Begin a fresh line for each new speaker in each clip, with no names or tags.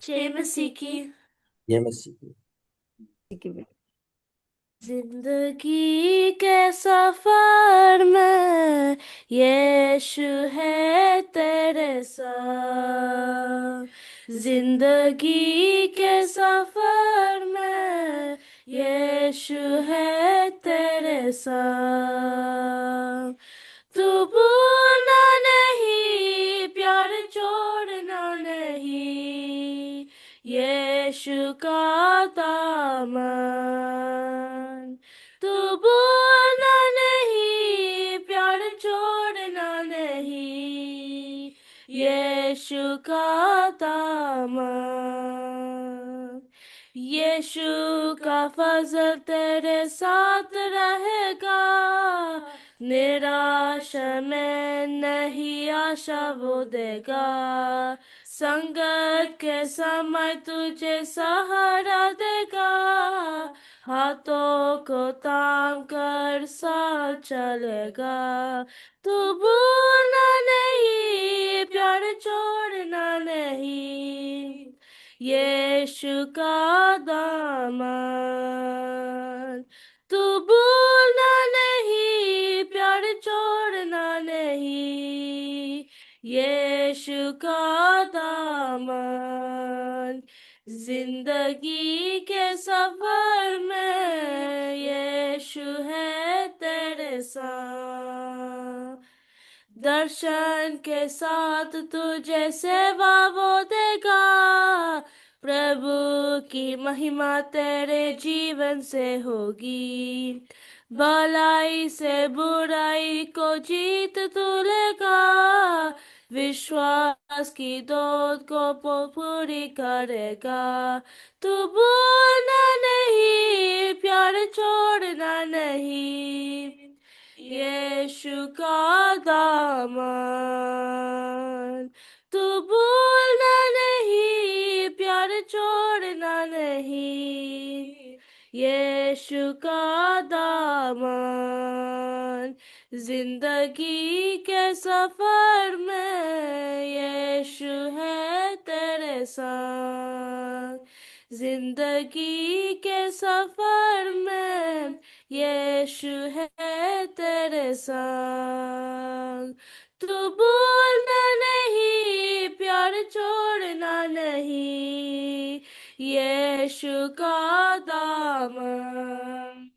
जय मसीह की।
जय मसीह की।
जिंदगी के सफर में यीशु है तेरे साथ। जिंदगी के सफर में यीशु है तेरे साथ। तू भूलना नहीं, प्यार छोड़ना नहीं, यीशु का दामन। तू भूलना नहीं, प्यार छोड़ना नहीं, यीशु का दामन। यीशु का फजल तेरे साथ रहेगा, निराशा में नहीं आशा वो देगा। संकट के समय तुझे सहारा देगा, हाथों को थाम कर साथ चलेगा। तू भूलना नहीं, प्यार छोड़ना नहीं, यीशु का दामन। तू भूलना नहीं, प्यार छोड़ना नहीं, यीशु का दामन। जिंदगी के सफर में यीशु है तेरे साथ। दर्शन के साथ तुझे सेवा वो देगा, प्रभु की महिमा तेरे जीवन से होगी। भलाई से बुराई को जीत तू लेगा, विश्वास की दौड़ को पूरी करेगा। तू भूलना नहीं, प्यार छोड़ना नहीं, यीशु का दामन। तू भूलना नहीं, प्यार छोड़ना नहीं, यीशु का दामन। जिंदगी के सफर में यीशु है तेरे साथ। जिंदगी के सफर में यीशु है तेरे साथ। तू भूलना नहीं, प्यार छोड़ना नहीं, यीशु का दामन।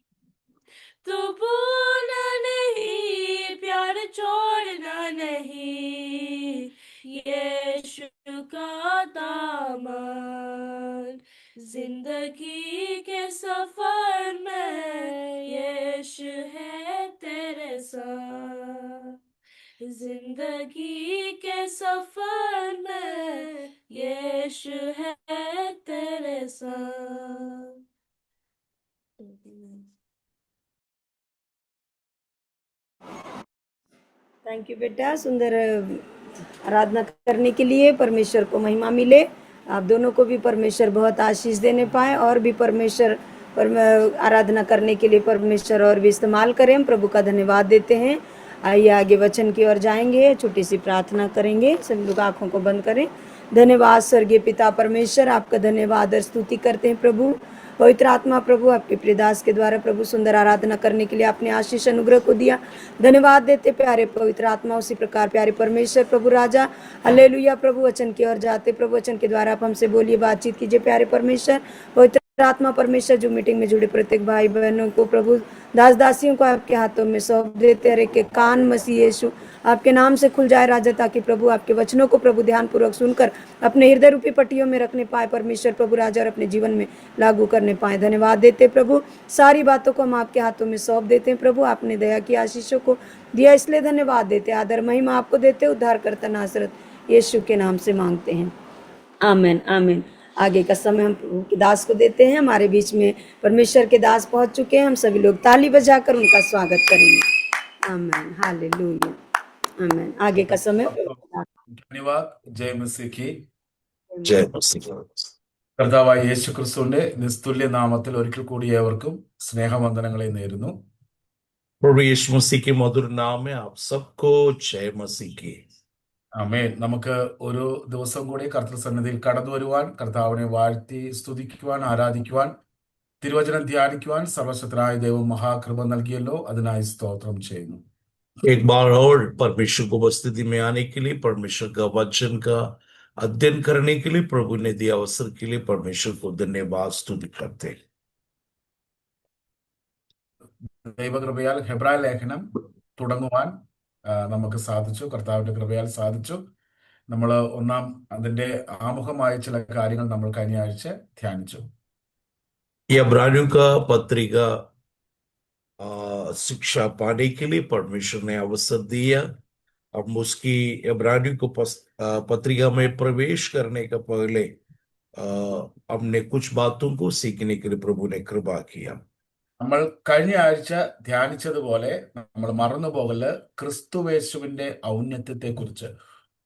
तू भूलना नहीं, प्यार छोड़ना नहीं, यीशु का दामन। जिंदगी के सफर में यीशु है तेरे साथ। जिंदगी के सफर में यीशु है तेरे साथ।
थैंक यू बेटा, सुंदर आराधना करने के लिए। परमेश्वर को महिमा मिले। आप दोनों को भी परमेश्वर बहुत आशीष देने पाए और भी परमेश्वर आराधना करने के लिए परमेश्वर और भी इस्तेमाल करें। हम प्रभु का धन्यवाद देते हैं। आइए आगे वचन की ओर जाएंगे, छोटी सी प्रार्थना करेंगे। सभी लोग आंखों को बंद करें। धन्यवाद स्वर्गीय पिता परमेश्वर, आपका धन्यवाद और स्तुति करते हैं प्रभु। पवित्र आत्मा प्रभु, आपके प्रियदास के द्वारा प्रभु सुंदर आराधना करने के लिए आपने आशीष अनुग्रह को दिया। धन्यवाद देते प्यारे पवित्र आत्मा। उसी प्रकार प्यारे परमेश्वर प्रभु राजा, हालेलुया प्रभु। वचन की ओर जाते प्रभु, वचन के द्वारा आप हमसे बोलिए, बातचीत कीजिए प्यारे परमेश्वर। पवित्र आत्मा परमेश्वर, जो मीटिंग में जुड़े प्रत्येक भाई बहनों को प्रभु, दास दासियों को आपके हाथों में सौंप देते। हर एक के कान मसीह यीशु आपके नाम से खुल जाए राजा, ताकि प्रभु आपके वचनों को प्रभु ध्यान पूर्वक सुनकर अपने हृदय रूपी पट्टियों में रखने पाए परमेश्वर प्रभु राजा, और अपने जीवन में लागू करने पाए। धन्यवाद देते प्रभु, सारी बातों को हम आपके हाथों में सौंप देते हैं प्रभु। आपने दया की आशीषों को दिया, इसलिए धन्यवाद देते। आदर महिमा आपको देते। उद्धार करता नासरत यीशु के नाम से मांगते हैं, आमीन आमीन। आगे का समय हम प्रभु के दास को देते हैं। हमारे बीच में परमेश्वर के दास पहुंच चुके हैं। हम सभी लोग ताली बजाकर उनका स्वागत करेंगे। आमीन, हालेलुया, आमीन। आगे का समय।
धन्यवाद। जय मसीह की।
जय मसीह की।
കർത്താവായ യേശു ക്രിസ്തുവിന്റെ നിസ്തുല്യ നാമത്തിൽ ഒരിക്കൽ കൂടി ഏവർക്കും സ്നേഹവന്ദനങ്ങളെ നേരുന്നു.
प्रभु यीशु मसीह के मधुर नाम में आप सबको जय मसीह की।
ആമേൻ. നമുക്ക് ഒരു ദിവസം കൂടി കർത്തൃസന്നിധിയിൽ കടന്നു വരുവാൻ, കർത്താവിനെ വാഴ്ത്തി സ്തുതിക്കുവാൻ, ആരാധിക്കുവാൻ, തിരുവചനം ധ്യാനിക്കുവാൻ സർവശക്തനായ ദൈവം മഹാകൃപ നൽകിയല്ലോ. അതിനായി സ്തോത്രം ചെയ്യുന്നു.
एक बार और परमेश्वर को उपस्थिति में आने के लिए, परमेश्वर का वचन का अध्ययन करने के लिए, प्रभु ने दिया अवसर के लिए परमेश्वर को धन्यवाद स्तुति करते हैं।
ദൈവകൃപയാൽ ഹെബ്രായ ലേഖനം തുടങ്ങുവാൻ നമുക്ക് സാധിച്ചു. കർത്താവിന്റെ കൃപയാൽ സാധിച്ചു. നമ്മൾ അതിന്റെ ആമുഖമായ ചില കാര്യങ്ങൾ നമ്മൾ കഴിഞ്ഞ ആഴ്ച ധ്യാനിച്ചു.
ये इब्रानियों का पत्रिका शिक्षा पाने के लिए परमेश्वर ने अवसर दिया। अब उसकी इब्रानियों को पत्रिका में प्रवेश करने का पहले हमने कुछ बातों को सीखने के लिए प्रभु ने कृपा किया।
നമ്മൾ കഴിഞ്ഞ ആഴ്ച ധ്യാനിച്ചതുപോലെ നമ്മൾ മറന്നുപോകല് ക്രിസ്തുവേശുവിന്റെ ഔന്നത്യത്തെക്കുറിച്ച്,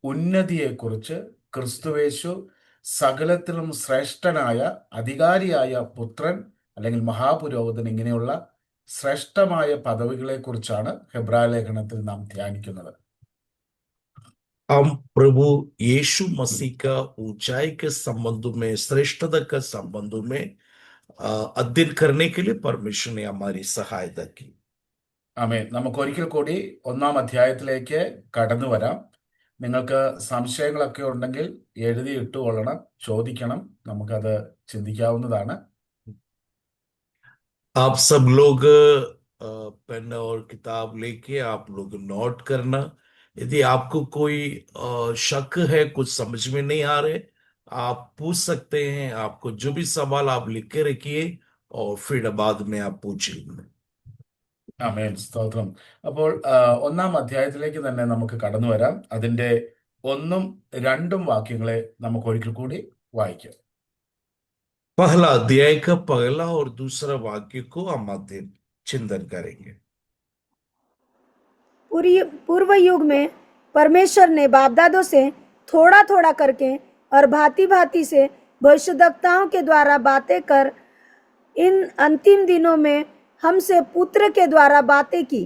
ഉന്നതിയെക്കുറിച്ച്, ക്രിസ്തുവേശു സകലത്തിലും ശ്രേഷ്ഠനായ അധികാരിയായ പുത്രൻ അല്ലെങ്കിൽ മഹാപുരോഹിതൻ, ഇങ്ങനെയുള്ള ശ്രേഷ്ഠമായ പദവികളെ കുറിച്ചാണ് ഹെബ്രായ ലേഖനത്തിൽ നാം ധ്യാനിക്കുന്നത്.
हम प्रभु यीशु मसीह का ऊंचाई के संबंध में, श्रेष्ठता के संबंध में अध्ययन करने के लिए परमेश्वर ने हमारी सहायता की।
ആമേൻ. നമുക്ക് ഒരിക്കൽ കൂടി 1-ാം അധ്യായത്തിലേക്ക് കടന്നു വരാം. നിങ്ങൾക്ക് സംശയങ്ങളൊക്കെ ഉണ്ടെങ്കിൽ എഴുതി ഇട്ടുകൊള്ളണം, ചോദിക്കണം, നമുക്കത് ചിന്തിക്കാവുന്നതാണ്.
आप सब लोग पेन और किताब लेके आप लोग नोट करना। यदि आपको कोई शक है, कुछ समझ में नहीं आ रहे, आप पूछ सकते हैं। आपको जो भी सवाल आप लिख के रखिए और फिर बाद में आप पूछिए।
ആമേൻ. സ്തോത്രം. അപ്പോൾ 1-ാം അധ്യായത്തിലേക്ക് തന്നെ നമുക്ക് കടന്നു വരാം. അതിന്റെ 1ഉം 2ഉം വാക്യങ്ങളെ നമുക്ക് ഒരിക്കൽ കൂടി വായിക്കാം.
पहला अध्याय का पहला और दूसरा वाक्य को हम चिंतन करेंगे।
पूर्व युग में परमेश्वर ने बापदादों से थोड़ा थोड़ा करके और भांति भांति से भविष्यद्वक्ताओं के द्वारा बातें कर इन अंतिम दिनों में हमसे पुत्र के द्वारा बातें की,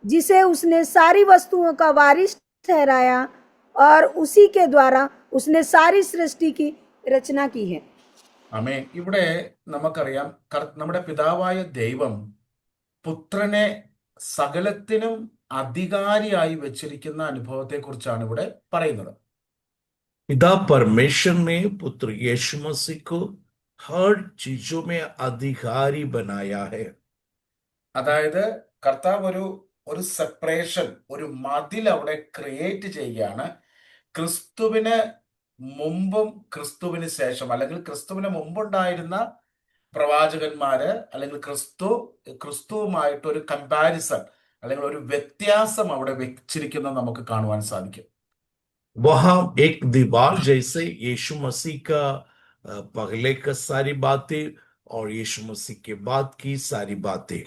जिसे उसने सारी वस्तुओं का वारिस ठहराया और उसी के द्वारा उसने सारी सृष्टि की रचना की है।
ആമേൻ. ഇവിടെ നമുക്കറിയാം, നമ്മുടെ പിതാവായ ദൈവം പുത്രനെ സകലത്തിനും അധികാരിയായി വെച്ചിരിക്കുന്ന അനുഭവത്തെ കുറിച്ചാണ് ഇവിടെ പറയുന്നത്.
पिता परमेश्वर ने पुत्र यीशु मसीह को हर चीजों में अधिकारी बनाया है।
അതായത് കർത്താവ് ഒരു സെപ്പറേഷൻ, ഒരു മതിൽ അവിടെ ക്രിയേറ്റ് ചെയ്യുകയാണ്. ക്രിസ്തുവിന് മുമ്പും ക്രിസ്തുവിന് ശേഷം, അല്ലെങ്കിൽ ക്രിസ്തുവിന് മുമ്പുണ്ടായിരുന്ന പ്രവാചകന്മാര്, അല്ലെങ്കിൽ ക്രിസ്തുവുമായിട്ട് ഒരു കമ്പാരിസൺ അല്ലെങ്കിൽ ഒരു വ്യത്യാസം അവിടെ വെച്ചിരിക്കുന്നത് നമുക്ക് കാണുവാൻ സാധിക്കും.
वहां एक दीवार जैसे यीशु मसीह का पहले का सारी बातें और यीशु मसीह के बाद की सारी बातें।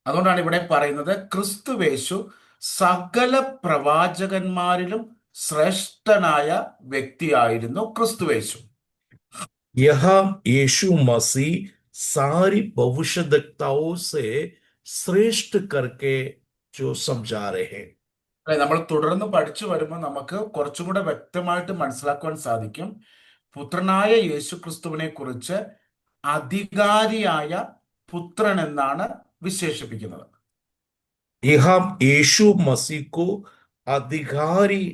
അതുകൊണ്ടാണ് ഇവിടെ പറയുന്നത് ക്രിസ്തുവേശു സകല പ്രവാചകന്മാരിലും ശ്രേഷ്ഠനായ വ്യക്തിയായിരുന്നു ക്രിസ്തുവേശു.
यह यीशु मसीह सारी भविष्यद्वक्ताओं से श्रेष्ठ करके जो समझा रहे हैं।
നമ്മൾ തുടർന്ന് പഠിച്ചു വരുമ്പോൾ നമുക്ക് കുറച്ചും കൂടെ വ്യക്തമായിട്ട് മനസ്സിലാക്കുവാൻ സാധിക്കും. പുത്രനായ യേശു ക്രിസ്തുവിനെ കുറിച്ച് അധികാരിയായ പുത്രൻ എന്നാണ് വിശേഷിപ്പിക്കുന്നത്.
यहाँ यीशु मसीह को अधिकारी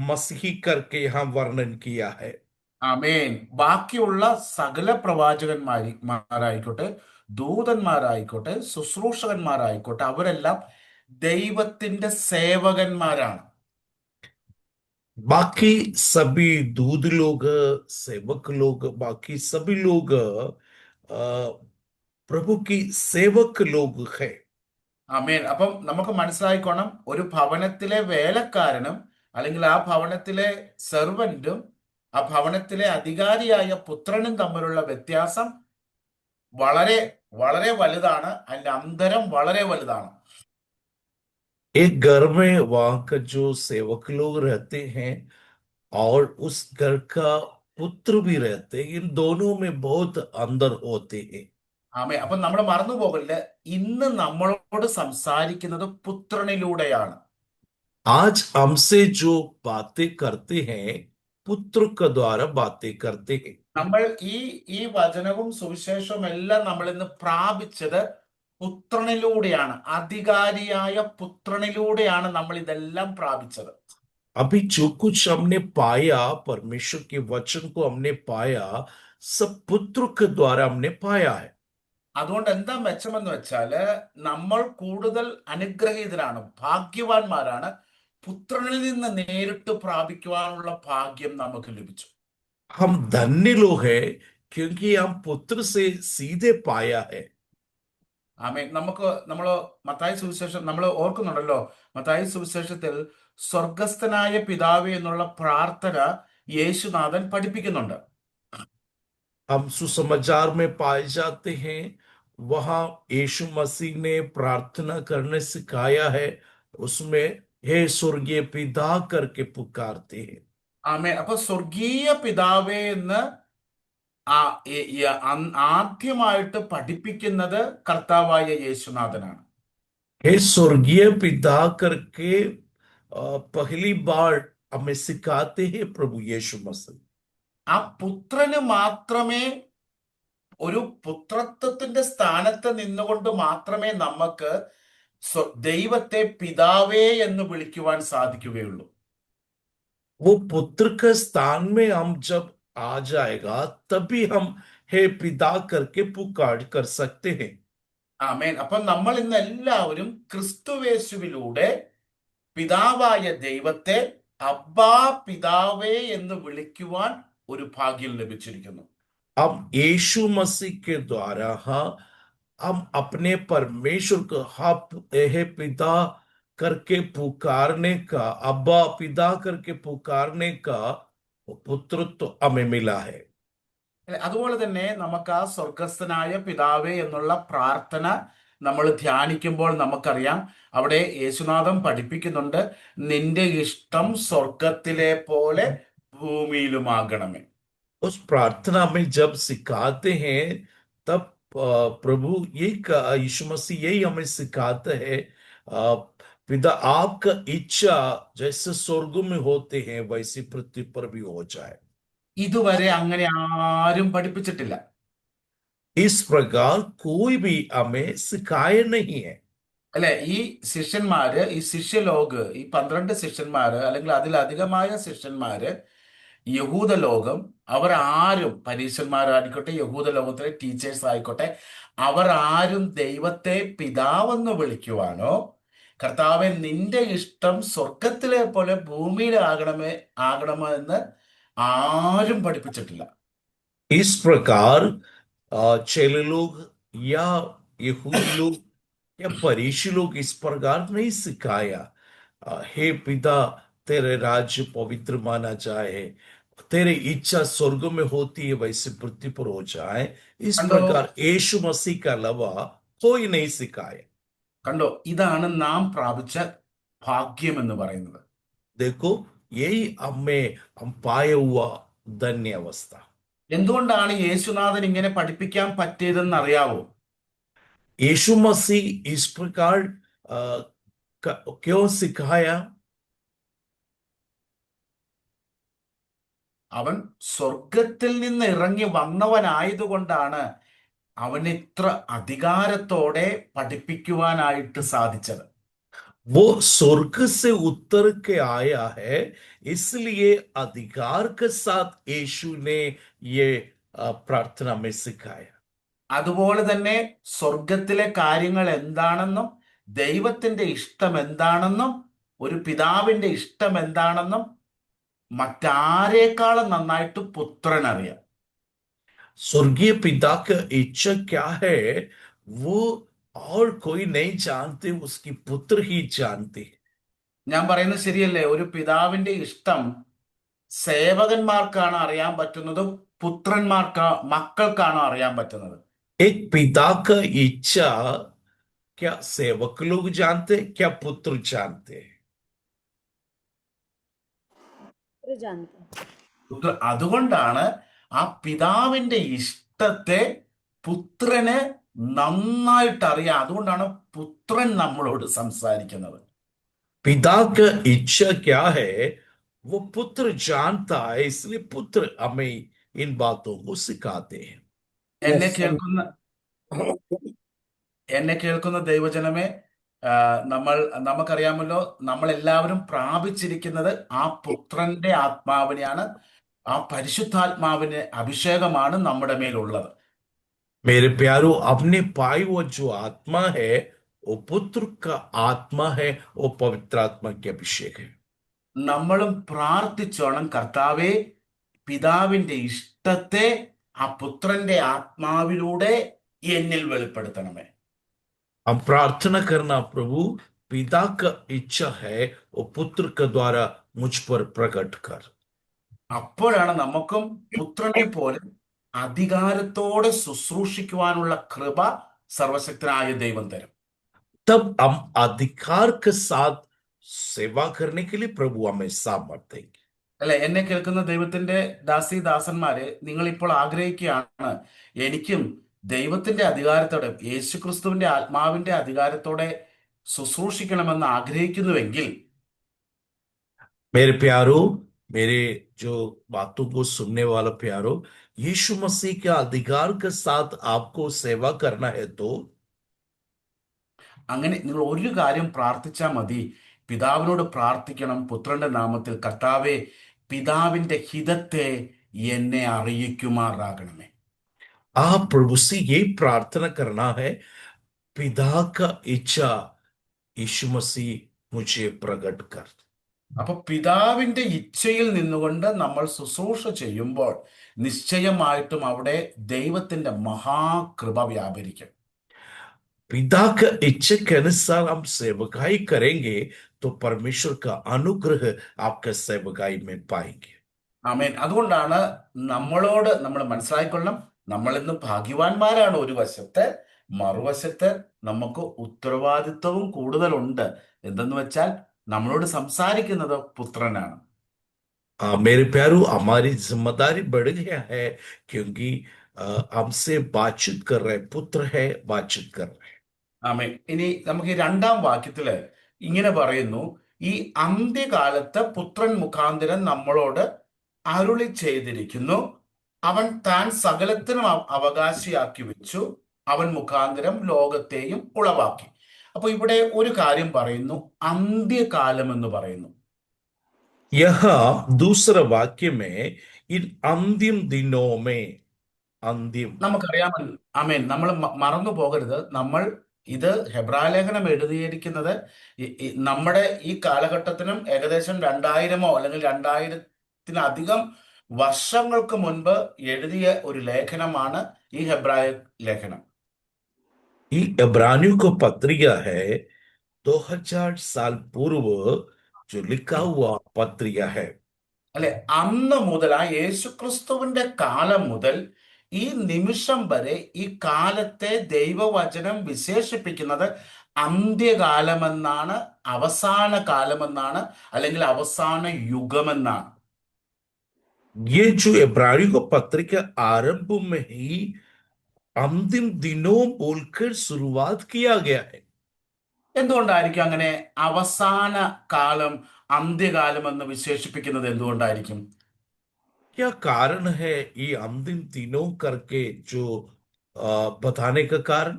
मसीही करके यहाँ वर्णन किया है।
ആമേൻ. ബാക്കിയുള്ള സകല പ്രവാചകന്മാരായിക്കോട്ടെ, ദൂതന്മാരായിക്കോട്ടെ, ശുശ്രൂഷകന്മാരായിക്കോട്ടെ, അവരെല്ലാം ദൈവത്തിന്റെ സേവകന്മാരാണ്.
बाकी सभी दूध लोग, सेवक लोग, बाकी सभी लोग प्रभु की सेवक लोग है।
ആമേൻ. അപ്പം നമുക്ക് മനസ്സിലായിക്കോണം, ഒരു ഭവനത്തിലെ വേലക്കാരനും അല്ലെങ്കിൽ ആ ഭവനത്തിലെ സെർവന്റും ആ ഭവനത്തിലെ അധികാരിയായ പുത്രനും തമ്മിലുള്ള വ്യത്യാസം വളരെ വളരെ വലുതാണ്. അതിന്റെ അന്തരം വളരെ വലുതാണ്.
एक घर में वहां का जो सेवक लोग रहते हैं और उस घर का पुत्र भी रहते हैं, इन दोनों में बहुत अंतर होते हैं।
ആമേൻ. അപ്പം നമ്മൾ മറന്നു പോകല്ലേ, ഇന്ന് നമ്മളോട് സംസാരിക്കുന്നത് പുത്രനിലൂടെയാണ്.
आज हमसे जो बातें करते हैं पुत्र के द्वारा बातें करते हैं।
നമ്മൾ ഈ വചനവും സുവിശേഷവും എല്ലാം നമ്മൾ ഇന്ന് പ്രാപിച്ചത് പുത്രനിലൂടെയാണ്. അധികാരിയായ പുത്രനിലൂടെയാണ് നമ്മൾ ഇതെല്ലാം പ്രാപിച്ചത്.
अभी जो कुछ हमने पाया, परमेश्वर के वचन को हमने पाया, सब पुत्र के द्वारा हमने पाया है।
അതുകൊണ്ട് എന്താ മെച്ചമെന്ന് വെച്ചാല് നമ്മൾ കൂടുതൽ അനുഗ്രഹീതരാണ്, ഭാഗ്യവാന്മാരാണ്. പുത്രനിൽ നിന്ന് നേരിട്ട് പ്രാപിക്കുവാനുള്ള ഭാഗ്യം നമുക്ക് ലഭിച്ചു.
हम धन्य लोग हैं क्योंकि हम पुत्र से सीधे पाया है।
ആമേൻ. നമ്മള് മത്തായി സുവിശേഷം നമ്മൾ ഓർക്കുന്നുണ്ടല്ലോ, മത്തായി സുവിശേഷത്തിൽ സ്വർഗസ്ഥനായ പിതാവേ എന്നുള്ള പ്രാർത്ഥന യേശുനാഥൻ പഠിപ്പിക്കുന്നുണ്ട്.
हम सुसमाचार में पाए जाते हैं, वहां यीशु मसीह ने प्रार्थना करने सिखाया है। उसमें हे स्वर्गीय पिता करके पुकारते हैं।
ആമേൻ. അപ്പൊ സ്വർഗീയ പിതാവേ എന്ന് ആദ്യമായിട്ട് പഠിപ്പിക്കുന്നത് കർത്താവായ യേശുനാഥനാണ്.
हे स्वर्गीय पिता करके पहली बार हमें सिखाते हैं प्रभु यीशु मसीह।
ആ പുത്രന് മാത്രമേ, ഒരു പുത്രത്വത്തിന്റെ സ്ഥാനത്ത് നിന്നുകൊണ്ട് മാത്രമേ നമുക്ക് ദൈവത്തെ പിതാവേ എന്ന് വിളിക്കുവാൻ സാധിക്കുകയുള്ളൂ.
वो पुत्र के स्थान में हम जब आ जाएगा तभी हम हे पिता करके पुकार कर सकते हैं।
ആമേൻ. അപ്പം നമ്മൾ ഇന്ന് എല്ലാവരും ക്രിസ്തുവേശുവിലൂടെ പിതാവായ ദൈവത്തെ അബ്ബാ പിതാവേ എന്ന് വിളിക്കുവാൻ ഒരു ഭാഗ്യം ലഭിച്ചിരിക്കുന്നു.
अब यीशु मसीह के द्वारा हम अपने परमेश्वर को हे पिता करके पुकारने का, अब्बा पिता करके पुकारने का पुत्रत्व हमें मिला है।
അതുപോലെ തന്നെ നമുക്ക് ആ സ്വർഗസ്ഥനായ പിതാവേ എന്നുള്ള പ്രാർത്ഥന നമ്മൾ ധ്യാനിക്കുമ്പോൾ നമുക്കറിയാം, അവിടെ യേശുനാഥൻ പഠിപ്പിക്കുന്നുണ്ട്, നിന്റെ ഇഷ്ടം സ്വർഗത്തിലെ പോലെ ഭൂമിയിലുമാകണമേ.
उस प्रार्थना में जब सिखाते हैं तब प्रभु यीशु मसीह यही हमें सिखाता है, पिता आपका इच्छा जैसे स्वर्ग में होते हैं वैसे पृथ्वी पर भी हो जाए।
ഇതുവരെ അങ്ങനെ ആരും പഠിപ്പിച്ചിട്ടില്ല.
इस प्रकार कोई भी हमें सिखाया नहीं है।
അല്ലെ? ഈ ശിഷ്യന്മാര്, ഈ ശിഷ്യലോക്, ഈ 12 ശിഷ്യന്മാര് അല്ലെങ്കിൽ അതിലധികമായ ശിഷ്യന്മാര്, യഹൂദ ലോകം, അവർ ആരും, പരീശന്മാരായിക്കോട്ടെ, യഹൂദ ലോകത്തിലെ ടീച്ചേഴ്സ് ആയിക്കോട്ടെ, അവർ ആരും ദൈവത്തെ പിതാവെന്ന് വിളിക്കുവാനോ കർത്താവെ നിന്റെ ഇഷ്ടം സ്വർഗത്തിലെ പോലെ ഭൂമിയിലാകണമോ എന്ന് ആരും പഠിപ്പിച്ചിട്ടില്ല.
इस प्रकार चेले लोग या यहूदी लोग या फरीसी लोग इस प्रकार नहीं सिखाया, हे पिता तेरे राज्य पवित्र माना जाए, तेरी इच्छा स्वर्ग में होती है वैसे पृथ्वी पर हो जाए। इस
കണ്ടോ
प्रकार यीशु मसीह का अलावा कोई नहीं सिखाया।
കണ്ടോ ഇതാണ് നാം പ്രാപിച്ച ഭാഗ്യം എന്ന് പറയുന്നത്.
देखो यही हम पाए हुआ धन्य अवस्था।
എന്തുകൊണ്ടാണ് യേശുനാഥൻ ഇങ്ങനെ പഠിപ്പിക്കാൻ പറ്റിയതെന്ന് അറിയാവോ?
यीशु मसीह इस प्रकार क्यों सिखाया?
അവൻ സ്വർഗത്തിൽ നിന്ന് ഇറങ്ങി വന്നവനായതുകൊണ്ടാണ് അവൻ ഇത്ര അധികാരത്തോടെ പഠിപ്പിക്കുവാനായിട്ട് സാധിച്ചത്.
वो स्वर्ग से उतर के आया है, इसलिए अधिकार के साथ यीशु ने ये प्रार्थना में सिखाया।
അതുപോലെ തന്നെ സ്വർഗത്തിലെ കാര്യങ്ങൾ എന്താണെന്നും ദൈവത്തിന്റെ ഇഷ്ടം എന്താണെന്നും ഒരു പിതാവിന്റെ ഇഷ്ടം എന്താണെന്നും മറ്റാരേക്കാളും നന്നായിട്ട് പുത്രൻ അറിയാം.
स्वर्गीय पिता का इच्छा क्या है वो और कोई नहीं जानते, उसकी पुत्र ही जानते।
ഞാൻ പറയുന്നത് ശരിയല്ലേ? ഒരു പിതാവിന്റെ ഇഷ്ടം സേവകന്മാർക്കാണ് അറിയാൻ പറ്റുന്നതും മക്കൾക്കാണോ അറിയാൻ പറ്റുന്നത്?
एक पिता का इच्छा क्या सेवक लोग जानते, क्या पुत्र जानते?
जानते हैं।
അതുകൊണ്ടാണ് ആ പിതാവിന്റെ ഇഷ്ടത്തെ പുത്രന് നന്നായിട്ട് അറിയാം. അതുകൊണ്ടാണ് പുത്രൻ നമ്മളോട് സംസാരിക്കുന്നത്.
पिता का इच्छा क्या है वो पुत्र जानता है, इसलिए पुत्र हमें इन बातों को सिखाते हैं।
എന്നെ
Yes.
കേൾക്കുന്ന എന്നെ കേൾക്കുന്ന ദൈവജനമേ, ആ, നമ്മൾ നമുക്കറിയാമല്ലോ, നമ്മൾ എല്ലാവരും പ്രാപിച്ചിരിക്കുന്നത് ആ പുത്രന്റെ ആത്മാവിനെയാണ്. ആ പരിശുദ്ധാത്മാവിന്റെ അഭിഷേകമാണ് നമ്മുടെ മേലുള്ളത്.
मेरे प्यारो, अपने पाई वो जो आत्मा है वो पुत्र का आत्मा है, वो पवित्र आत्मा के अभिषेक है।
നമ്മളും പ്രാർത്ഥിച്ചോണം, കർത്താവേ, പിതാവിന്റെ ഇഷ്ടത്തെ ആ പുത്രന്റെ ആത്മാവിലൂടെ എന്നിൽ വെളിപ്പെടുത്തണമേ.
हम प्रार्थना करना, प्रभु पिता का इच्छा है वो पुत्र के द्वारा मुझ पर प्रकट कर।
അപ്പോഴാണ് നമുക്കും പുത്രനെ പോലെ അധികാരത്തോടെ ശുശ്രൂഷിക്കുവാനുള്ള കൃപ സർവശക്തനായ ദൈവം തരും.
तब हम अधिकार के साथ सेवा करने के लिए प्रभु हमें सामर्थ देंगे।
അല്ലെ, എന്നെ കേൾക്കുന്ന ദൈവത്തിന്റെ ദാസന്മാരെ, നിങ്ങൾ ഇപ്പോൾ ആഗ്രഹിക്കുകയാണ്, എനിക്കും ദൈവത്തിന്റെ അധികാരത്തോടെ, യേശുക്രിസ്തുവിന്റെ ആത്മാവിന്റെ അധികാരത്തോടെ ശുശ്രൂഷിക്കണമെന്ന് ആഗ്രഹിക്കുന്നുവെങ്കിൽ,
मेरे प्यारो, मेरे जो बातों को सुनने वाला प्यारो, यीशु मसीह के अधिकार के साथ आपको सेवा करना है तो
അങ്ങനെ നിങ്ങൾ ഒരു കാര്യം പ്രാർത്ഥിച്ചാൽ മതി. പിതാവിനോട് പ്രാർത്ഥിക്കണം, പുത്രന്റെ നാമത്തിൽ, കർത്താവേ, പിതാവിന്റെ ഹിതത്തെ എന്നെ അറിയിക്കുമാറാകണമേ.
आप प्रभु से यही प्रार्थना करना है, पिता का इच्छा यीशु मसीह मुझे प्रकट कर।
അപ്പൊ പിതാവിന്റെ ഇച്ഛയിൽ നിന്നുകൊണ്ട് നമ്മൾ ശുശ്രൂഷ ചെയ്യുമ്പോൾ നിശ്ചയമായിട്ടും അവിടെ ദൈവത്തിന്റെ മഹാകൃപ വ്യാപരിക്കും.
पिता का इच्छा के अनुसार हम सेवकाई करेंगे तो परमेश्वर का अनुग्रह आपके सेवकाई में पाएंगे।
ആമേൻ. അതുകൊണ്ടാണ് നമ്മൾ മനസ്സിലാക്കിക്കൊള്ളണം, നമ്മൾ ഇന്ന് ഭാഗ്യവാന്മാരാണ് ഒരു വശത്ത്, മറുവശത്ത് നമുക്ക് ഉത്തരവാദിത്വവും കൂടുതലുണ്ട്. എന്തെന്ന് വെച്ചാൽ നമ്മളോട് സംസാരിക്കുന്നത് പുത്രനാണ്.
मेरे प्यारो, हमारी जिम्मेदारी बढ़ गया है क्योंकि हमसे बातचीत कर रहे पुत्र है, बातचीत कर रहे।
ആമേൻ. ഇനി നമുക്ക് ഈ 2-ാം വാക്യത്തില് ഇങ്ങനെ പറയുന്നു, ഈ അന്ത്യകാലത്ത് പുത്രൻ മുഖാന്തരം നമ്മളോട് അരുളി ചെയ്തിരിക്കുന്നു, അവൻ താൻ സകലത്തിനും അവകാശിയാക്കി വെച്ചു, അവൻ മുഖാന്തരം ലോകത്തെയും ഉളവാക്കി. അപ്പൊ ഇവിടെ ഒരു കാര്യം പറയുന്നു, അന്ത്യകാലം എന്ന് പറയുന്നു.
यह दूसरा वाक्य में इन अंतिम दिनों में, अंतिम,
നമുക്കറിയാമല്ലോ, ആമേൻ, നമ്മൾ മറന്നു പോകരുത്, നമ്മൾ ഇത് ഹെബ്രായലേഖനം എഴുതിയിരിക്കുന്നത് നമ്മുടെ ഈ കാലഘട്ടത്തിനും ഏകദേശം 2000 അല്ലെങ്കിൽ 2000-ലധികം വർഷങ്ങൾക്ക് മുൻപ് എഴുതിയ ഒരു ലേഖനമാണ് ഈ ഹെബ്രായ ലേഖനം.
ये इब्रानियों को पत्रिका है, 2000 साल पूर्व जो लिखा हुआ पत्रिका है।
അല്ലെ, അന്ന് മുതൽ, ആ യേശുക്രിസ്തുവിന്റെ കാലം മുതൽ ഈ നിമിഷം വരെ ഈ കാലത്തെ ദൈവവചനം വിശേഷിപ്പിക്കുന്നത് അന്ത്യകാലമെന്നാണ്, അവസാന കാലമെന്നാണ്, അല്ലെങ്കിൽ അവസാന യുഗമെന്നാണ്.
ये जो इब्रानियों को पत्रिका आरंभ में ही अंतिम दिनों बोलकर शुरुआत किया गया है।
എന്തുകൊണ്ടായിരിക്കും അങ്ങനെ അവസാന കാലം, അന്ത്യകാലം എന്ന് വിശേഷിപ്പിക്കുന്നത്? എന്തുകൊണ്ടായിരിക്കും?
क्या कारण है ये अंतिम दिनों करके जो बताने का कारण?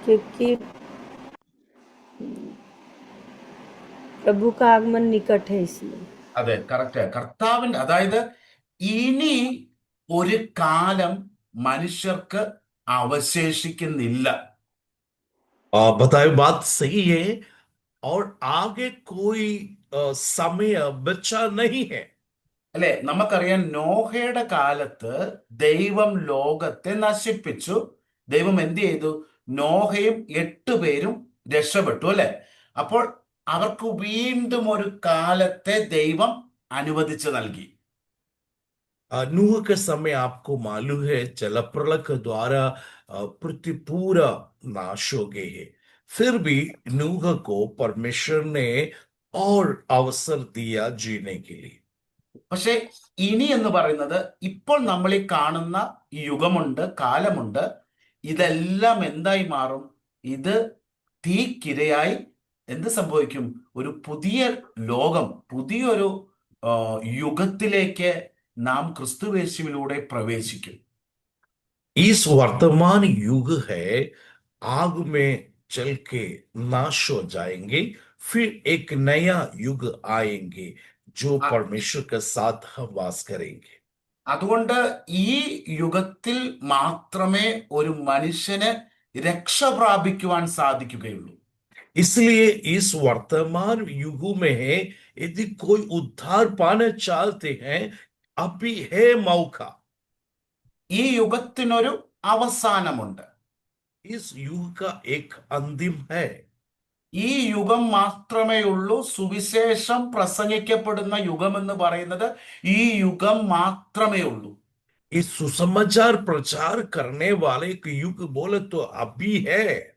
क्योंकि प्रभु का आगमन निकट है इसलिए।
അതെ, കറക്റ്റ്. കർത്താവിന്റെ, അതായത് ഇനി ഒരു കാലം മനുഷ്യർക്ക് അവശേഷിക്കുന്നില്ല.
बताए बात सही है, और आगे कोई समय बचा नहीं है।
അല്ലെ, നമുക്കറിയാം, നോഹയുടെ കാലത്ത് ദൈവം ലോകത്തെ നശിപ്പിച്ചു. ദൈവം എന്ത് ചെയ്തു? നോഹയും 8 പേരും രക്ഷപ്പെട്ടു, അല്ലെ? അപ്പോൾ അവർക്ക് വീണ്ടും ഒരു കാലത്തെ ദൈവം അനുവദിച്ചു നൽകി.
नूह के समय आपको मालूम है जलप्रलय के द्वारा पृथ्वी पूरा नाश हो गई है, फिर भी नूह को परमेश्वर ने और अवसर दिया जीने के लिए।
പക്ഷെ ഇനി എന്ന് പറയുന്നത് ഇപ്പോൾ നമ്മൾ ഈ കാണുന്ന ഈ യുഗമുണ്ട്, കാലമുണ്ട്, ഇതെല്ലാം എന്തായി മാറും? ഇത് തീക്കിരയായി എന്ത് സംഭവിക്കും? ഒരു പുതിയ ലോകം, പുതിയൊരു യുഗത്തിലേക്ക് നാം ക്രിസ്തുവേശുവിലൂടെ പ്രവേശിക്കും.
इस वर्तमान युग है, आग में जल के नाश हो जाएंगे, फिर एक नया युग आएंगे जो
അ-
परमेश्वर के साथ हम वास करेंगे।
അതുകൊണ്ട് ഈ യുഗത്തിൽ മാത്രമേ ഒരു മനുഷ്യന് രക്ഷ പ്രാപിക്കുവാൻ സാധിക്കുകയുള്ളൂ.
इसलिए इस वर्तमान युग में यदि कोई उद्धार पाना चाहते हैं, अभी है मौका।
ഈ യുഗത്തിനൊരു അവസാനമുണ്ട്.
इस युग का एक अंतिम है।
ഈ യുഗം മാത്രമേ ഉള്ളൂ. സുവിശേഷം പ്രസംഗിക്കപ്പെടുന്ന യുഗം എന്ന് പറയുന്നത് ഈ യുഗം മാത്രമേ ഉള്ളൂ.
इस सुसमाचार प्रचार करने वाले एक युग बोले तो अभी है।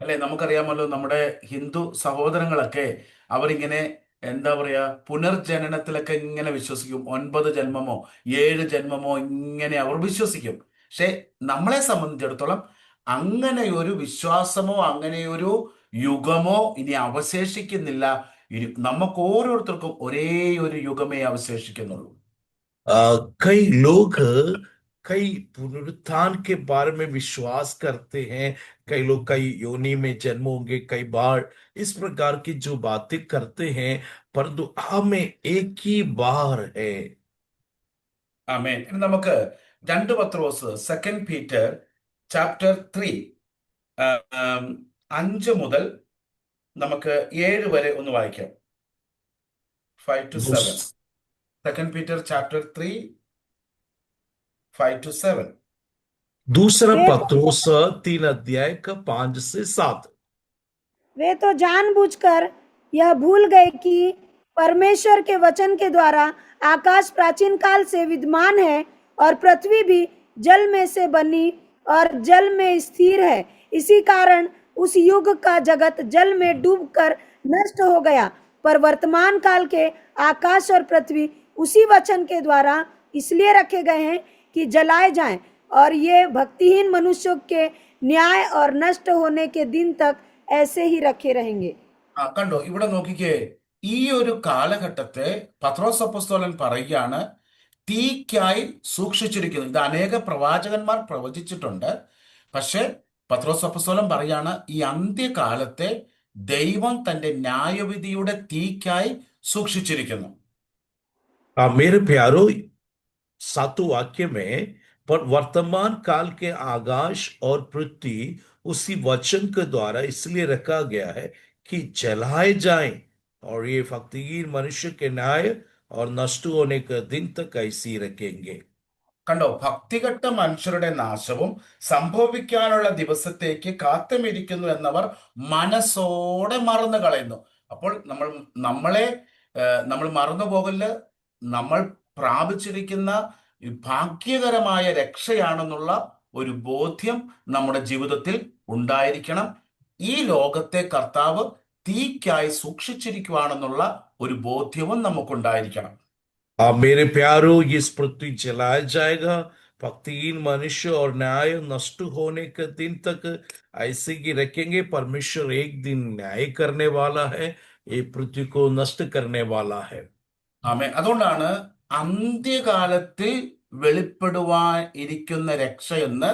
അല്ലെ, നമുക്കറിയാമല്ലോ നമ്മുടെ ഹിന്ദു സഹോദരങ്ങളൊക്കെ അവരിങ്ങനെ എന്താ പറയാ, പുനർജനനത്തിലൊക്കെ ഇങ്ങനെ വിശ്വസിക്കും. 9 ജന്മമോ 7 ജന്മമോ ഇങ്ങനെ അവർ വിശ്വസിക്കും. പക്ഷെ നമ്മളെ സംബന്ധിച്ചിടത്തോളം അങ്ങനെ ഒരു വിശ്വാസമോ അങ്ങനെ ഒരു യുഗമോ ഇനി അവശേഷിക്കുന്നില്ല. നമുക്ക് ഓരോരുത്തർക്കും ഒരേ ഒരു യുഗമേ അവശേഷിക്കുന്നുള്ളൂ.
कई लोग कई पुनरुत्थान के बारे में विश्वास करते हैं। कई लोग कई योनि में जन्म होंगे, कई बार इस प्रकार की जो बातें करते हैं, परंतु हमें एक ही बार है।
ആമേൻ. ഇനി നമുക്ക് 2 പത്രോസ് 2 പീറ്റർ ചാപ്റ്റർ 3 5 മുതൽ നമുക്ക് 7 വരെ ഒന്ന് വായിക്കാം. 5 to 7.
दूस-
2 പീറ്റർ ചാപ്റ്റർ 3 5 to 7.
दूसरा
वे
पत्रोस 3 अध्याय का 5 से 7।
वे तो जानबूझकर यह भूल गए कि परमेश्वर के वचन के द्वारा आकाश प्राचीन काल से विद्यमान है और पृथ्वी भी जल में से बनी और जल में स्थिर है। इसी कारण उस युग का जगत जल में डूबकर नष्ट हो गया, पर वर्तमान काल के आकाश और पृथ्वी उसी वचन के द्वारा इसलिए रखे गए हैं कि जलाए जाएं, और ये भक्तिहीन मनुष्यों के न्याय और नष्ट होने के दिन तक ऐसे ही रखे रहेंगे।
കണ്ടോ, ഇവിടെ നോക്കിക്കേ, ഈ ഒരു കാലഘട്ടത്തെ പത്രോസ് അപ്പോസ്തലൻ പറയുകയാണ് തീക്കായി സൂക്ഷിച്ചിരിക്കുന്നു. ഇത് അനേക പ്രവാചകന്മാർ പ്രവചിച്ചിട്ടുണ്ട്. പക്ഷെ പത്രോസ് അപ്പോസ്തലൻ പറയാണ് ഈ അന്ത്യകാലത്തെ ദൈവം തന്റെ ന്യായവിധിയുടെ തീക്കായി സൂക്ഷിച്ചിരിക്കുന്നു.
मेरे प्यारो, 7 वाक्य में पर वर्तमान काल के आकाश और पृथ्वी उसी वचन के द्वारा इसलिए रखा गया है कि जलाए जाएं, और ये भक्तिहीन मनुष्य के न्याय और नष्ट होने के दिन तक ऐसे ही रखेंगे।
കണ്ടോ, ഭക്തികെട്ട മനുഷ്യരുടെ നാശവും സംഭവിക്കാനുള്ള ദിവസത്തേക്ക് കാത്തുമിരിക്കുന്നു എന്നവർ മനസ്സോടെ മറന്നു കളയുന്നു. അപ്പോൾ നമ്മൾ മറന്നു പോകല്. നമ്മൾ പ്രാപിച്ചിരിക്കുന്ന ഈ ഭാഗ്യകരമായ രക്ഷയാണെന്നുള്ള ഒരു ബോധ്യം നമ്മുടെ ജീവിതത്തിൽ ഉണ്ടായിരിക്കണം. ഈ ലോകത്തെ കർത്താവ് തീക്കായി സൂക്ഷിച്ചിരിക്കുകയാണെന്നുള്ള ഒരു ബോധ്യവും നമുക്കുണ്ടായിരിക്കണം.
मेरे प्यारो, इस पृथ्वी जलाया जाएगा, भक्तिहीन मनुष्य और न्याय नष्ट होने के दिन तक ऐसे ही रखेंगे। परमेश्वर एक दिन न्याय करने वाला है, ये पृथ्वी को नष्ट करने वाला है।
ആമേൻ. അതുകൊണ്ടാണ് അന്ത്യകാലത്തിൽ വെളിപ്പെടുവാൻ ഇരിക്കുന്ന രക്ഷയെന്ന്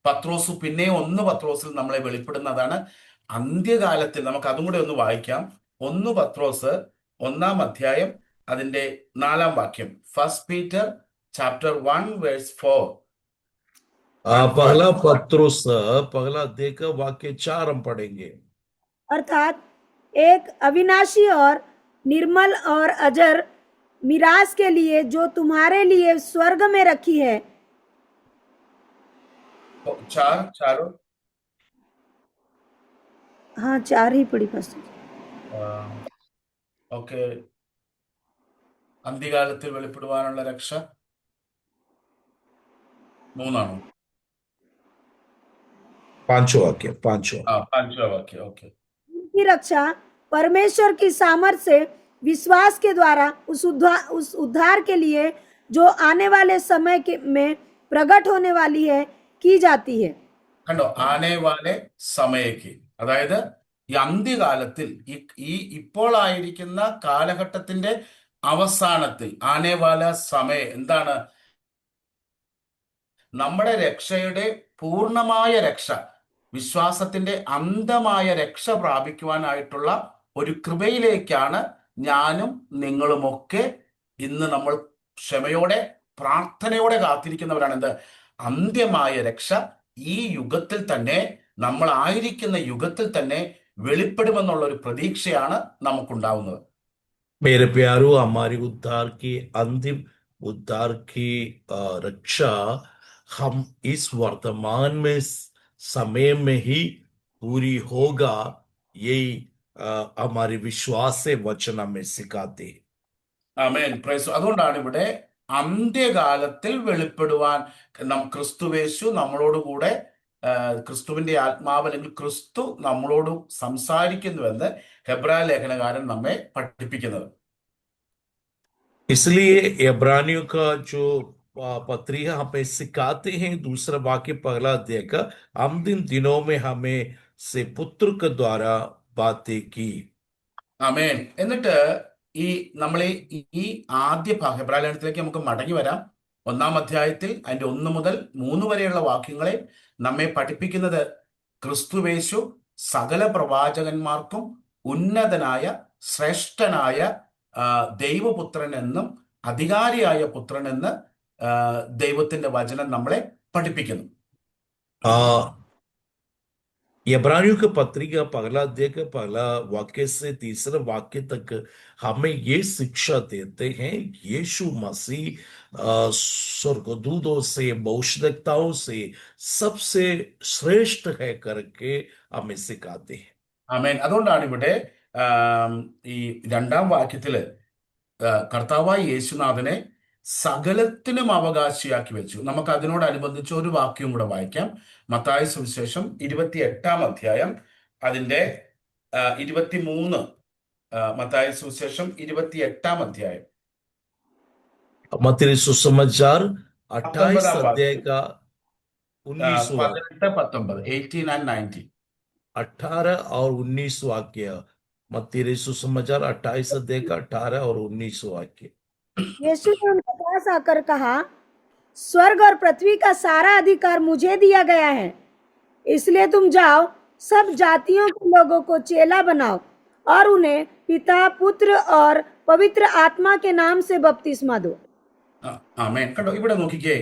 പത്രോസ് പിന്നെ 1 പത്രോസിൽ നമ്മളെ വെളിപ്പെടുന്നതാണ്. അന്ത്യകാലത്തിൽ നമുക്ക് അതും കൂടെ ഒന്ന് വായിക്കാം. 1 പത്രോസ് 1 അധ്യായം അതിന്റെ 4 വാക്യം. 1 പീറ്റർ ചാപ്റ്റർ 1 വേഴ്സ് 4.
पहला पत्रोस पहला अध्याय का वाक्य 4 हम पढ़ेंगे।
अर्थात एक अविनाशी और निर्मल और अजर मिरास के लिए जो तुम्हारे लिए स्वर्ग में रखी है।
4
हाँ, 4 ही पड़ी बस।
ഓക്കെ. അന്ത്യകാലത്തിൽ വെളിപ്പെടുവാനുള്ള രക്ഷ 3 ആണോ?
5 वाक्य 5।
5 വാക്യം. ഓക്കെ.
की रक्षा परमेश्वर की सामर्थ से विश्वास के द्वारा उस उद्धार के लिए जो आने वाले समय में प्रकट होने वाली है की जाती है।
കണ്ടോ, ആനേവാലെ സമയക്ക്, അതായത് ഈ അന്ത്യകാലത്തിൽ ഇപ്പോൾ ആയിരിക്കുന്ന കാലഘട്ടത്തിന്റെ അവസാനത്തിൽ ആനേവാല സമയ എന്താണ്? നമ്മുടെ രക്ഷയുടെ പൂർണ്ണമായ രക്ഷ, വിശ്വാസത്തിന്റെ അന്ധമായ രക്ഷ പ്രാപിക്കുവാനായിട്ടുള്ള ഒരു കൃപയിലേക്കാണ് ഞാനും നിങ്ങളുമൊക്കെ ഇന്ന് നമ്മൾ ക്ഷമയോടെ പ്രാർത്ഥനയോടെ കാത്തിരിക്കുന്നവരാണ്. എന്ത്? അന്ത്യമായ രക്ഷ ഈ യുഗത്തിൽ തന്നെ, നമ്മൾ ആയിരിക്കുന്ന യുഗത്തിൽ തന്നെ വെളിപ്പെടുമെന്നുള്ള ഒരു പ്രതീക്ഷയാണ് നമുക്കുണ്ടാവുന്നത്.
मेरे प्यारो, हमारी अंतिम उद्धार की रक्षा हम इस वर्तमान में समय में ही पूरी होगा, यही हमारे विश्वास से वचन हमें सिखाते हैं।
ആമേൻ, പ്രൈസ്. അതുകൊണ്ടാണ് ഇവിടെ അന്ത്യകാലത്തിൽ വെളിപ്പെടുവാൻ ക്രിസ്തുവേശു നമ്മളോട് കൂടെ, ക്രിസ്തുവിന്റെ ആത്മാവ് അല്ലെങ്കിൽ ക്രിസ്തു നമ്മളോട് സംസാരിക്കുന്നുവെന്ന് ഹെബ്രായ ലേഖനകാരൻ നമ്മെ പഠിപ്പിക്കുന്നത്.
इसलिए इब्रानियों का जो पत्रिका हमें सिखाते हैं, दूसरा वाक्य पहला अध्याय का, अंतिम दिनों में हमें से पुत्र के द्वारा बातें की।
ആമേൻ. എന്നിട്ട് നമ്മൾ ഈ ആദ്യ ഹെബ്രായ ലേഖനത്തിലേക്ക് നമുക്ക് മടങ്ങി വരാം. 1-ാം അധ്യായത്തിൽ അതിന്റെ 1 മുതൽ 3 വരെയുള്ള വാക്യങ്ങളെ നമ്മെ പഠിപ്പിക്കുന്നത് ക്രിസ്തുവേശു സകല പ്രവാചകന്മാർക്കും ഉന്നതനായ ശ്രേഷ്ഠനായ ദൈവപുത്രൻ എന്നും അധികാരിയായ പുത്രൻ എന്ന് ദൈവത്തിന്റെ വചനം നമ്മളെ പഠിപ്പിക്കുന്നു.
इब्रानियों की पत्रिका पहला अध्याय का पहला वाक्य से तीसरे वाक्य तक हमें ये शिक्षा देते हैं, यीशु मसीह स्वर्गदूतों से, भविष्यद्वक्ताओं से सबसे श्रेष्ठ है करके हमें सिखाते हैं।
ആമേൻ. അതുകൊണ്ടാണ് ഇവിടെ ഈ 2-ാം വാക്യത്തില് കർത്താവായ യേശുനാഥനെ സകലത്തിനും അവകാശിയാക്കി വെച്ചു. നമുക്ക് അതിനോടനുബന്ധിച്ച് ഒരു വാക്യം കൂടെ വായിക്കാം. മത്തായി സുവിശേഷം 28-ാം അധ്യായം അതിന്റെ 23. മത്തായി സുവിശേഷം 28-ാം അധ്യായം
मत्ती सुसमाचार 28 अध्याय का 19
18, 18 and 19.
18 और 19 वाक्य। मत्ती सुसमाचार 28 अध्याय का 18 और 19 वाक्य।
यीशु ने उनके पास आकर कहा, स्वर्ग और पृथ्वी का सारा अधिकार मुझे दिया गया है, इसलिए तुम जाओ, सब जातियों के लोगों को चेला बनाओ और उन्हें पिता, पुत्र और पवित्र आत्मा के नाम से बपतिस्मा दो।
ആമേൻ. കണ്ടോ, ഇവിടെ നോക്കിക്കേ,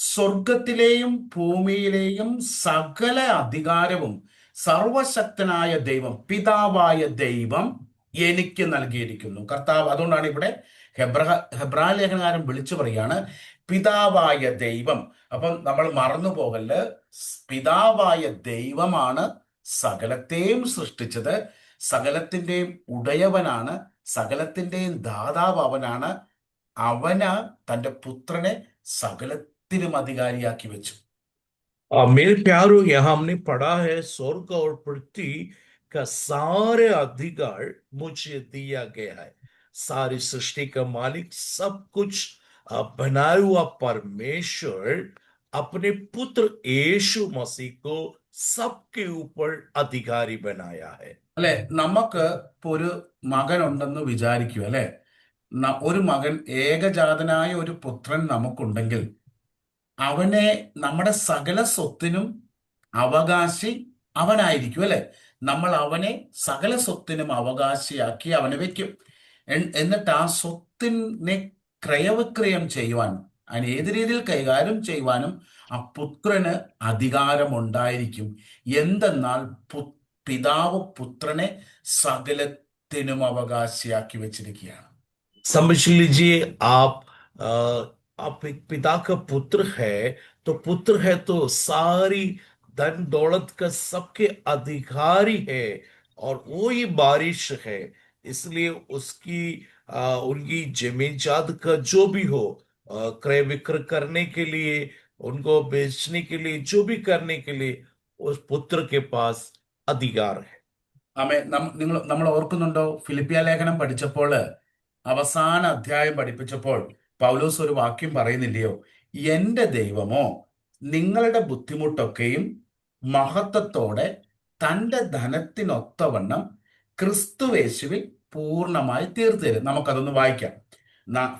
സ്വർഗത്തിലെയും ഭൂമിയിലെയും സകല അധികാരവും സർവശക്തനായ ദൈവം, പിതാവായ ദൈവം എനിക്ക് നൽകിയിരിക്കുന്നു. കർത്താവ്, അതുകൊണ്ടാണ് ഇവിടെ ഹെബ്രായ ലേഖനകാരൻ വിളിച്ചു പറയാണ് പിതാവായ ദൈവം. അപ്പം നമ്മൾ മറന്നു പോകല്, പിതാവായ ദൈവമാണ് സകലത്തെയും സൃഷ്ടിച്ചത്, സകലത്തിന്റെയും ഉടയവനാണ്, സകലത്തിന്റെയും ദാതാവ് അവനാണ്. അവന് തന്റെ പുത്രനെ സകലത്തിനും അധികാരിയാക്കി വെച്ചു.
मेरे प्यारो, यहाँ हमने पढ़ा है स्वर्ग और पृथ्वी का सारे अधिकार मुझे दिया गया है। सारी सृष्टि का मालिक, सब कुछ बनाया हुआ परमेश्वर अपने पुत्र यीशु मसीह को सबके ऊपर अधिकारी बनाया है।
അല്ലെ, നമുക്ക് ഇപ്പൊ ഒരു മകൻ ഉണ്ടെന്ന് വിചാരിക്കുക. അല്ലെ, ഒരു മകൻ, ഏകജാതനായ ഒരു പുത്രൻ നമുക്കുണ്ടെങ്കിൽ അവനെ നമ്മുടെ സകല സ്വത്തിനും അവകാശി അവനായിരിക്കും. അല്ലെ, നമ്മൾ അവനെ സകല സ്വത്തിനും അവകാശിയാക്കി അവനെ വെക്കും. എന്നിട്ട് ആ സ്വത്തിനെ ക്രയവിക്രയം ചെയ്യുവാൻ, അതിന് ഏത് രീതിയിൽ കൈകാര്യം ചെയ്യുവാനും ആ പുത്രന് അധികാരമുണ്ടായിരിക്കും. എന്തെന്നാൽ പിതാവ് പുത്രനെ സകലത്തിനും അവകാശിയാക്കി വെച്ചിരിക്കുകയാണ്.
समझ लीजिए, आप एक पिता का पुत्र है, तो पुत्र है तो सारी धन दौलत का सबके अधिकारी है, और वो ही बारिश है। इसलिए उनकी जमीन जात का जो भी हो, क्रय विक्रय करने के लिए, उनको बेचने के लिए, जो भी करने के लिए उस पुत्र के पास अधिकार है।
നമ്മൾ ഓർക്കുന്നുണ്ടോ, ഫിലിപ്പിയ ലേഖനം പഠിച്ചപ്പോൾ അവസാന അധ്യായം പഠിപ്പിച്ചപ്പോൾ പൗലോസ് ഒരു വാക്യം പറയുന്നില്ലയോ? എന്റെ ദൈവമോ നിങ്ങളുടെ ബുദ്ധിമുട്ടൊക്കെയും മഹത്വത്തോടെ തന്റെ ധനത്തിനൊത്തവണ്ണം ക്രിസ്തുവേശുവിൽ പൂർണ്ണമായി തീർത്തു തരും. നമുക്കതൊന്ന് വായിക്കാം.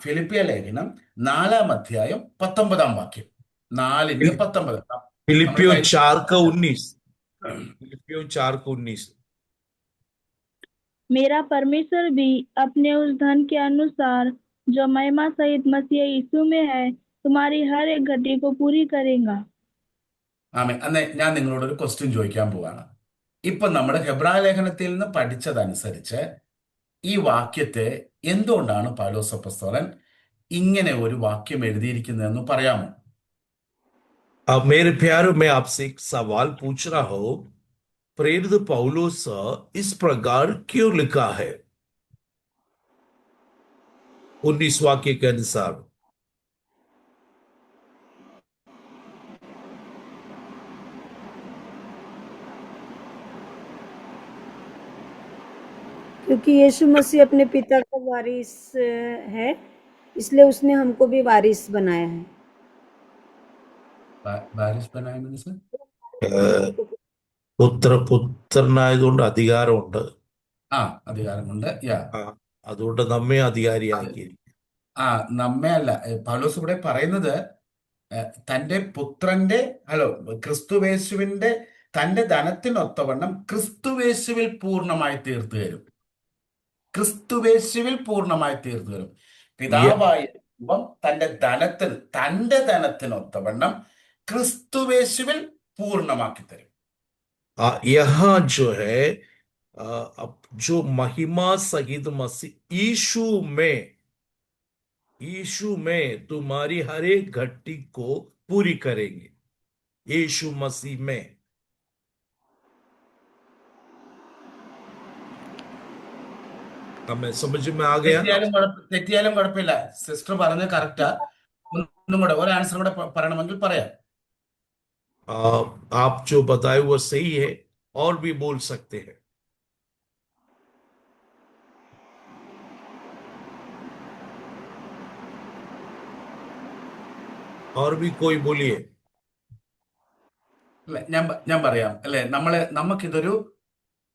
ഫിലിപ്പിയ ലേഖനം 4-ാം അധ്യായം 19-ാം വാക്യം. 4:19. നമ്മൾ
फिलिपियों 4:19। फिलिपियों 4:19।
मेरा परमेश्वर भी अपने उस धन के अनुसार जो महिमा सहित मसीह यीशु में है तुम्हारी हर एक घटी को पूरी करेगा.
ആമേൻ. അന്നേ ഞാൻ നിങ്ങളോട് ഒരു ക്വസ്റ്റ്യൻ ചോദിക്കാൻ പോവാണ്. ഇപ്പൊ നമ്മൾ ഹെബ്രായ ലേഖനത്തിൽ നിന്ന് പഠിച്ചതനുസരിച്ച് ഈ വാക്യത്തെ എന്തുകൊണ്ടാണ് പൗലോസ് അപ്പോസ്തലൻ ഇങ്ങനെ ഒരു വാക്യം എഴുതിയിരിക്കുന്നതെന്ന് പറയാമോ?
अब मेरे प्यारों, मैं आपसे एक सवाल पूछ रहा हूं, प्रेरित पौलुस इस प्रकार क्यों लिखा है 19 वाक्य के अनुसार?
क्योंकि यीशु मसीह अपने पिता का वारिस है, इसलिए उसने हमको भी वारिस बनाया है.
ബാരിസ് ബനായ മീൻസ്
പുത്രനായതുകൊണ്ട് അധികാരമുണ്ട്.
അധികാരം കൊണ്ട്. യാ
ആ, അതുകൊണ്ട് നമ്മെ അധികാരിയാക്കിയിരിക്കും.
നമ്മെ അല്ല. പൗലോസ് ഇവിടെ പറയുന്നത് തന്റെ പുത്രന്റെ ക്രിസ്തുവേശുവിന്റെ തന്റെ ധനത്തിനൊത്തവണ്ണം ക്രിസ്തുവേശുവിൽ പൂർണ്ണമായി തീർത്തു തരും. ക്രിസ്തുവേശുവിൽ പൂർണ്ണമായി തീർത്തു തരും. പിതാവായ ദൈവം തന്റെ ധനത്തിനൊത്തവണ്ണം ക്രിസ്തുവേശുവിൽ പൂർണ്ണമാക്കി തരും.
यहाँ जो है अब जो महिमा सहित मसीह यीशु में तुम्हारी हर एक घटी को पूरी करेंगे. यीशु मसीह में. हमें समझ में आ गया?
തെറ്റിയാലും കുഴപ്പമില്ല. സിസ്റ്റർ പറഞ്ഞത് കറക്റ്റാ. ഒന്നും കൂടെ ഒരു ആൻസർ കൂടെ പറയണമെങ്കിൽ പറയാം.
आप जो बताए वो सही है, और भी बोल सकते हैं. और भी कोई बोलिए.
അല്ലെ, ഞാൻ പറയാം. അല്ലെ, നമുക്കിതൊരു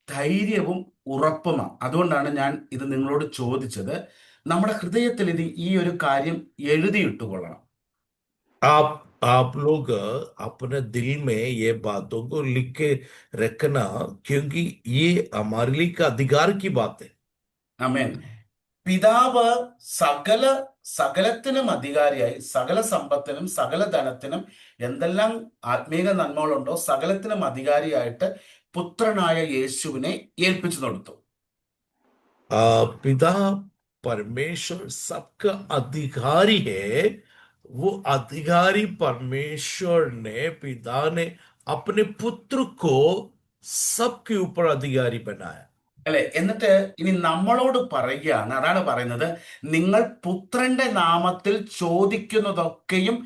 ധൈര്യവും ഉറപ്പുമാണ്. അതുകൊണ്ടാണ് ഞാൻ ഇത് നിങ്ങളോട് ചോദിച്ചത്. നമ്മുടെ ഹൃദയത്തിൽ ഈ ഒരു കാര്യം എഴുതിയിട്ടുകൊള്ളണം.
आप लोग अपने दिल में ये बातों को लिख के रखना, क्योंकि ये हमारे लिए एक अधिकार की बात है.
ആമേൻ. പിതാവ് സകലത്തിനും അധികാരിയായി, സകല സമ്പത്തിനും സകല ധനത്തിനും എന്തെല്ലാം ആത്മീക നന്മകളുണ്ടോ സകലത്തിനും അധികാരിയായിട്ട് പുത്രനായ യേശുവിനെ ഏൽപ്പിച്ചു കൊടുത്തു.
पिता परमेश्वर सबका अधिकारी है. वो अधिकारी परमेश्वर ने, पिता ने अपने पुत्र को सबके ऊपर अधिकारी बनाया.
അല്ലെ, എന്നിട്ട് ഇനി നമ്മളോട് പറയുകയാണ്. അതാണ് പറയുന്നത്, നിങ്ങൾ പുത്രന്റെ നാമത്തിൽ ചോദിക്കുന്നതൊക്കെയും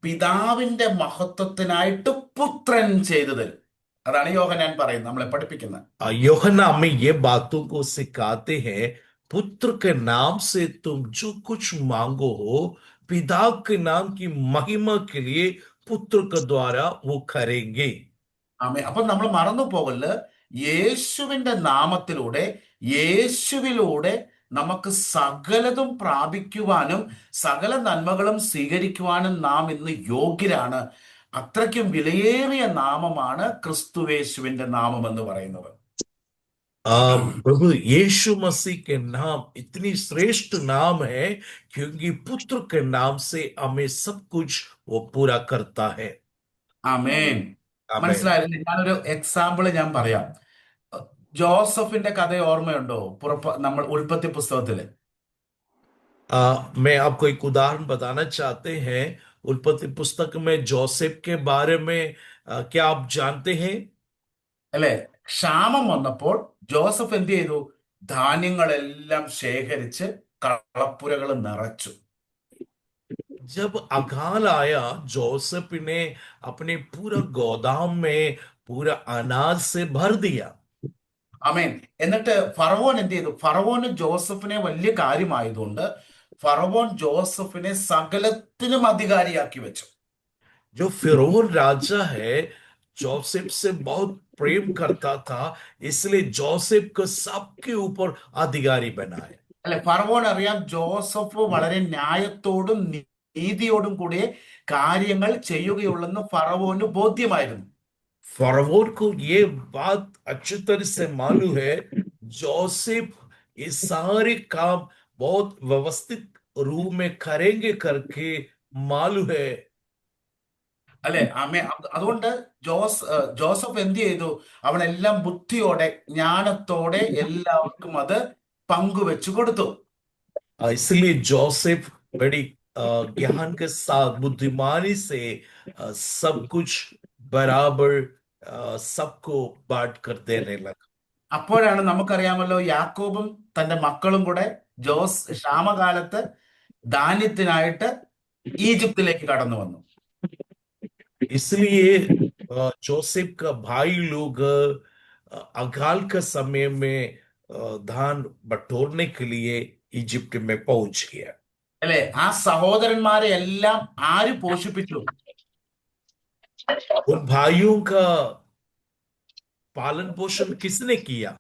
പിതാവിന്റെ മഹത്വത്തിനായിട്ട് പുത്രൻ ചെയ്തു തരും. അതാണ് യോഹന്നാൻ പറയുന്നത്, നമ്മളെ പഠിപ്പിക്കുന്നത്.
यूहन्ना में ये बातों को सिखाते हैं, पुत्र के नाम से तुम जो कुछ मांगो हो, पिता के नाम की महिमा के लिए पुत्र के द्वारा वो करेंगे.
അപ്പൊ നമ്മൾ മറന്നു പോകല്, യേശുവിന്റെ നാമത്തിലൂടെ യേശുവിലൂടെ നമുക്ക് സകലതും പ്രാപിക്കുവാനും സകല നന്മകളും സ്വീകരിക്കുവാനും നാം ഇന്ന് യോഗ്യരാണ്. അത്രയ്ക്കും വിലയേറിയ നാമമാണ് ക്രിസ്തുവേശുവിന്റെ നാമം എന്ന് പറയുന്നത്.
प्रभु यीशु मसीह के नाम इतनी श्रेष्ठ नाम है, क्योंकि पुत्र के नाम से हमें सब कुछ वो पूरा करता है.
ആമേൻ.
आमीन.
മനസ്സിലായില്ലേ? ഞാനൊരു എക്സാമ്പിൾ ഞാൻ പറയാം. ജോസഫിന്റെ കഥ ഓർമ്മയുണ്ടോ? നമ്മൾ ഉൽപ്പത്തി പുസ്തകത്തില്
मैं आपको एक उदाहरण बताना चाहते हैं. उत्पत्ति पुस्तक में जोसेफ के बारे में क्या आप जानते हैं?
അല്ലെ, ക്ഷാമം വന്നപ്പോൾ ജോസഫ് എന്ത് ചെയ്തു? ധാന്യങ്ങളെല്ലാം ശേഖരിച്ച് കളപ്പുരകൾ നിറച്ചു.
जब अकाल आया, जोसेफ ने अपने पूरा गोदाम में पूरा अनाज से भर दिया.
ആമേൻ. എന്നിട്ട് ഫറവോൻ എന്ത് ചെയ്തു? ഫറവോന് ജോസഫിനെ വലിയ കാര്യമായതുകൊണ്ട് ഫറവോൻ ജോസഫിനെ സകലത്തിനും അധികാരിയാക്കി വെച്ചു.
जो फिरौन राजा है जोसेफ से बहुत प्रेम करता था, इसलिए जोसेफ को सबके ऊपर अधिकारी बनाए।
അല്ലെ, ഫറവോൻ അറിയാം ജോസഫ് വളരെ ന്യായത്തോടും നീതിയോടും കൂടെ കാര്യങ്ങൾ ചെയ്യുകയുള്ളെന്ന് ഫറവോന് ബോധ്യമായിരുന്നു.
फरौन को ये बात अच्छी तरह से मालूम है, जोसेफ ये सारे काम बहुत व्यवस्थित रूप में करेंगे करके मालूम है।
അല്ലെ, അതുകൊണ്ട് ജോസഫ് എന്ത് ചെയ്തു? അവനെല്ലാം ബുദ്ധിയോടെ ജ്ഞാനത്തോടെ എല്ലാവർക്കും അത് പങ്കുവെച്ചു കൊടുത്തു.
इसलिए जोसेफ बड़ी ज्ञान के साथ बुद्धिमानी से सब कुछ बराबर सबको बांट कर देने लगा।
അപ്പോഴാണ് നമുക്കറിയാമല്ലോ യാക്കോബും തന്റെ മക്കളും കൂടെ ക്ഷാമകാലത്ത് ധാന്യത്തിനായിട്ട് ഈജിപ്തിലേക്ക് കടന്നു വന്നു.
इसलिए जोसेफ का भाई लोग अकाल का समय में धान बटोरने के लिए इजिप्ट में पहुंच गया।
അല്ലെ, ആ സഹോദരന്മാരെ എല്ലാം ആര് പോഷിപ്പിച്ചു?
उन भाइयों का पालन पोषण किसने किया?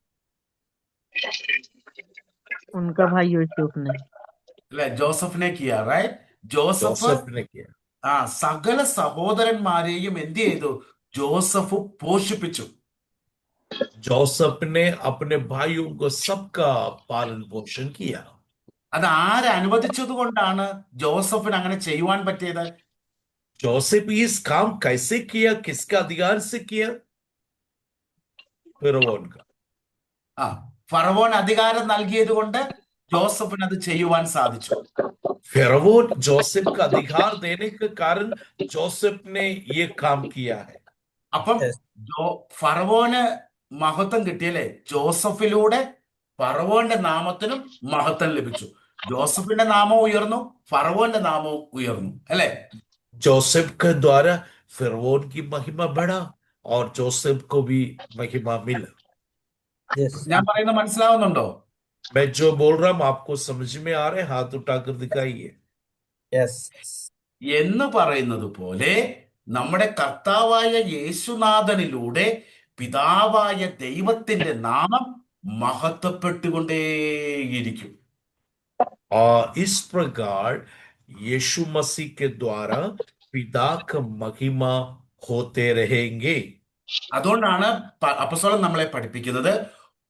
उनका भाई यूसुफ ने।
അല്ലെ, ജോസഫിനെ കിയ, റൈറ്റ്? ജോസഫ്
जोसेफ ने किया।
സകല സഹോദരന്മാരെയും എന്ത് ചെയ്തു? ജോസഫ് പോഷിപ്പിച്ചു.
जोसेफ ने अपने भाइयों को सबका पालन पोषण किया।
അത് ആരനുവദിച്ചത് കൊണ്ടാണ് ജോസഫിന് അങ്ങനെ ചെയ്യുവാൻ പറ്റിയത്?
जोसेफ इस काम कैसे किया, किसका अधिकार से किया? फिरौन का।
ഫറവോൻ അധികാരം നൽകിയത് കൊണ്ട് ജോസഫിന് അത് ചെയ്യുവാൻ സാധിച്ചു.
फिरौन जोसेफ का अधिकार देने के कारण जोसेफ ने ये काम किया है।
അപ്പം ഫറവോന് മഹത്വം കിട്ടിയല്ലേ? ജോസഫിലൂടെ ഫറവോന്റെ നാമത്തിനും മഹത്വം ലഭിച്ചു. ജോസഫിന്റെ നാമം ഉയർന്നു, ഫറവോന്റെ നാമവും ഉയർന്നു, അല്ലെ?
जोसेफ के द्वारा फिरौन की महिमा बढ़ा और जोसेफ को भी महिमा मिला।
ഞാൻ പറയുന്നത് മനസ്സിലാവുന്നുണ്ടോ?
मैं जो बोल रहा हूं आपको समझ में आ रहे हैं? हाथ उठाकर दिखाइए।
എന്ന് പറയുന്നത് പോലെ നമ്മുടെ കർത്താവായ യേശുനാഥനിലൂടെ പിതാവായ ദൈവത്തിന്റെ നാമം മഹത്വപ്പെട്ടുകൊണ്ടേയിരിക്കും.
और इस प्रकार यीशु मसीह के द्वारा पिता का महिमा होते रहेंगे।
അതുകൊണ്ടാണ് അപ്പോസ്തലൻ നമ്മളെ പഠിപ്പിക്കുന്നത്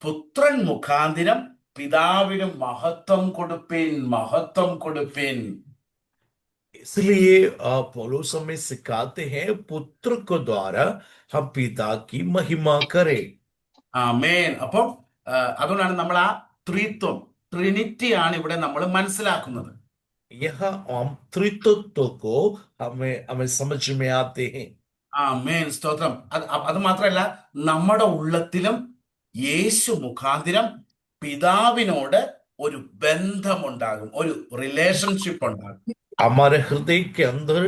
പുത്രൻ മുഖാന്തിരം പിതാവിന് മഹത്വം കൊടുപ്പിൻ, മഹത്വം കൊടുപ്പിൻ.
इसलिए पौलुस हमें सिखाते हैं पुत्र को द्वारा हम पिता की महिमा करें।
ആമേൻ. അപ്പം അതുകൊണ്ടാണ് നമ്മൾ ആ ത്രിത്വം, ട്രിനിറ്റി ആണ് ഇവിടെ നമ്മൾ മനസ്സിലാക്കുന്നത്.
यहाँ हम त्रित्व को हमें समझ में आते हैं।
ആമേൻ, സ്തോത്രം. അത് മാത്രമല്ല, നമ്മുടെ ഉള്ളത്തിലും യേശു മുഖാന്തിരം പിതാവിനോട് ഒരു ബന്ധമുണ്ടാകും, ഒരു റിലേഷൻഷിപ്പ് ഉണ്ടാകും.
हमारे हृदय के अंदर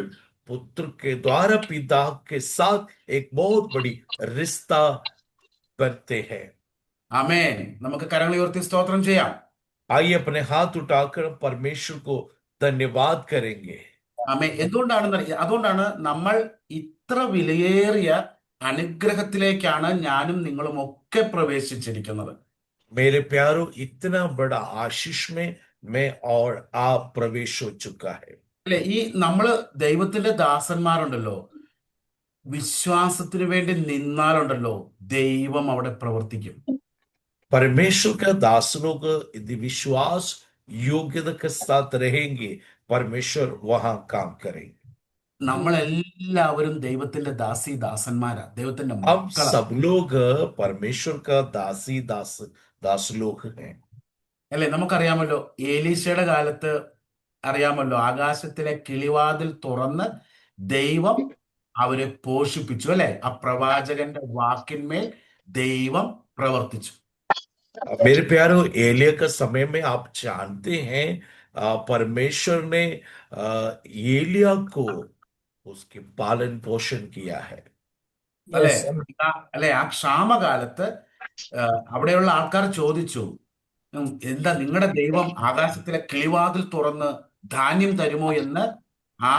पुत्र के द्वारा पिता के साथ एक बहुत बड़ी रिश्ता बनते हैं।
ആമേൻ. നമുക്ക് കരങ്ങൾ ഉയർത്തി സ്തോത്രം ചെയ്യാം.
आइए अपने हाथ उठाकर परमेश्वर को धन्यवाद करेंगे।
ആമേൻ. അതുകൊണ്ടാണ് നമ്മൾ ഇത്ര വിലയേറിയ അനുഗ്രഹത്തിലേക്കാണ് ഞാനും നിങ്ങളും ഒക്കെ പ്രവേശിച്ചിരിക്കുന്നത്.
मेरे प्यारो, इतना बड़ा आशीष में मैं और आप प्रवेश हो चुका है।
അല്ലെ, ഈ നമ്മള് ദൈവത്തിന്റെ ദാസന്മാരുണ്ടല്ലോ, വിശ്വാസത്തിന് വേണ്ടി നിന്നാലുണ്ടല്ലോ ദൈവം അവിടെ പ്രവർത്തിക്കും.
परमेश्वर का दास लोग यदि विश्वास योग्यता के साथ रहेंगे, परमेश्वर वहां काम करेंगे।
നമ്മളെല്ലാവരും ദൈവത്തിന്റെ ദാസന്മാരാ, ദൈവത്തിന്റെ
हम
മക്കളാ.
सब लोग परमेश्वर का दास लोग हैं।
അല്ലെ, നമുക്കറിയാമല്ലോ ഏലീശയുടെ കാലത്ത് അറിയാമല്ലോ, ആകാശത്തിലെ കിളിവാതിൽ തുറന്ന് ദൈവം അവരെ പോഷിപ്പിച്ചു, അല്ലെ? ആ പ്രവാചകന്റെ വാക്കിന്മേൽ ദൈവം പ്രവർത്തിച്ചു.
मेरे प्यारो, एलिया का समय में आप जानते हैं परमेश्वर ने एलिया को उसके पालन पोषण किया है।
അല്ലെ, ആ ക്ഷാമകാലത്ത് അവിടെയുള്ള ആൾക്കാർ ചോദിച്ചു, എന്താ നിങ്ങളുടെ ദൈവം ആകാശത്തിലെ കിളിവാതിൽ തുറന്ന് ധാന്യം തരുമോ എന്ന് ആ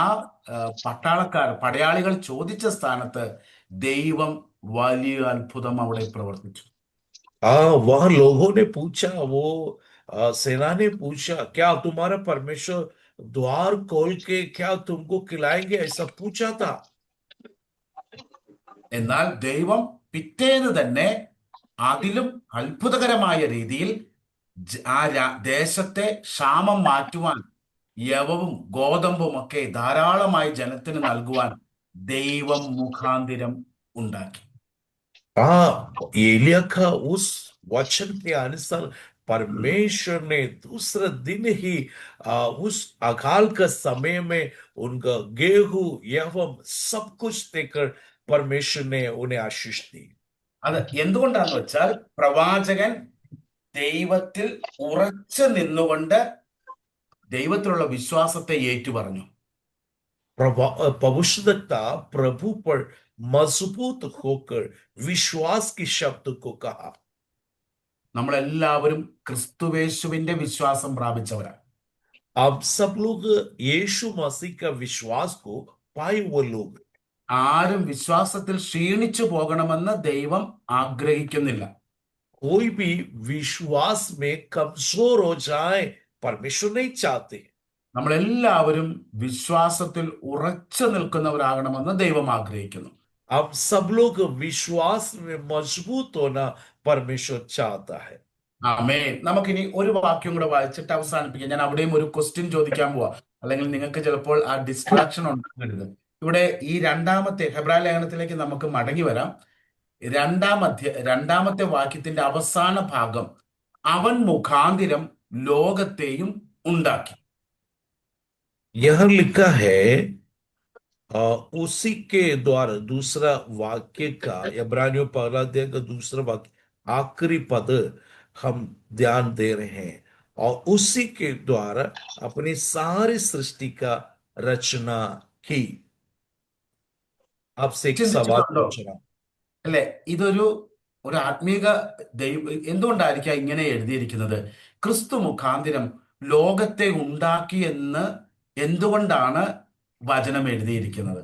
പടയാളികൾ ചോദിച്ച സ്ഥാനത്ത് ദൈവം വലിയ അത്ഭുതം അവിടെ പ്രവർത്തിച്ചു.
वहां लोगों ने पूछा, वो सेना ने पूछा, क्या तुम्हारा परमेश्वर द्वार खोल के क्या तुमको खिलाएंगे, ऐसा पूछा था।
എന്നാൽ ദൈവം പിറ്റേന്ന് തന്നെ അതിലും അത്ഭുതകരമായ രീതിയിൽ ദേശത്തെ ക്ഷാമം മാറ്റുവാൻ യവവും ഗോതമ്പും ഒക്കെ ധാരാളമായി ജനത്തിന് നൽകുവാൻ ദൈവം മുഖാന്തിരം ഉണ്ടാക്കി.
एलिया का उस वचन के अनुसार परमेश्वर ने दूसरे दिन ही उस अकाल का समय में उनका गेहूं एवं सब कुछ देकर परमेश्वर ने उन्हें आशीष दी।
അത് എന്തുകൊണ്ടാന്ന് വെച്ചാൽ പ്രവാചകൻ ദൈവത്തിൽ ഉറച്ചു നിന്നുകൊണ്ട് ദൈവത്തിലുള്ള വിശ്വാസത്തെ ഏറ്റുപറഞ്ഞു.
पवित्रता प्रभु पर मजबूत होकर विश्वास की शब्द को कहा।
നമ്മളെല്ലാവരും ക്രിസ്തുവേശുവിന്റെ വിശ്വാസം പ്രാപിച്ചവരാണ്.
आप सब लोग यीशु मसीह का विश्वास को पाए वो लोग।
ആരും വിശ്വാസത്തിൽ ക്ഷീണിച്ചു പോകണമെന്ന് ദൈവം ആഗ്രഹിക്കുന്നില്ല.
कोई भी विश्वास में कमजोर हो जाए परमेश्वर नहीं चाहते।
നമ്മളെല്ലാവരും വിശ്വാസത്തിൽ ഉറച്ചു നിൽക്കുന്നവരാകണമെന്ന് ദൈവം ആഗ്രഹിക്കുന്നു.
अब सब लोग विश्वास में मजबूत होना परमेश्वर चाहता है।
ആമേൻ. നമുക്കിനി ഒരു വാക്യം കൂടെ വായിച്ചിട്ട് അവസാനിപ്പിക്കാം. ഞാൻ അവിടെയും ഒരു ക്വസ്റ്റ്യൻ ചോദിക്കാൻ പോവാ, അല്ലെങ്കിൽ നിങ്ങൾക്ക് ചിലപ്പോൾ ആ ഡിസ്ട്രാക്ഷൻ ഉണ്ടാകരുത്. ഇവിടെ ഈ രണ്ടാമത്തെ ഹെബ്രായ ലേഖനത്തിലേക്ക് നമുക്ക് മടങ്ങി വരാം. രണ്ടാമത്തെ വാക്യത്തിന്റെ അവസാന ഭാഗം, അവൻ മുഖാന്തിരം ലോകത്തെയും ഉണ്ടാക്കി.
यह लिखा है उसी के द्वारा, दूसरा वाक्य का इब्रानियों पहला अध्याय का दूसरा वाक्य आखिरी पद हम ध्यान दे रहे हैं, और उसी के द्वारा अपनी सारी सृष्टि का रचना की। आपसे एक सवाल पूछ रहा हूं,
അല്ലെ, ഇതൊരു ആത്മീക എന്തുകൊണ്ടായിരിക്കാം ഇങ്ങനെ എഴുതിയിരിക്കുന്നത്? ക്രിസ്തു മുഖാന്തിരം ലോകത്തെ ഉണ്ടാക്കി എന്ന് എന്തുകൊണ്ടാണ് വചനം എഴുതിയിരിക്കുന്നത്?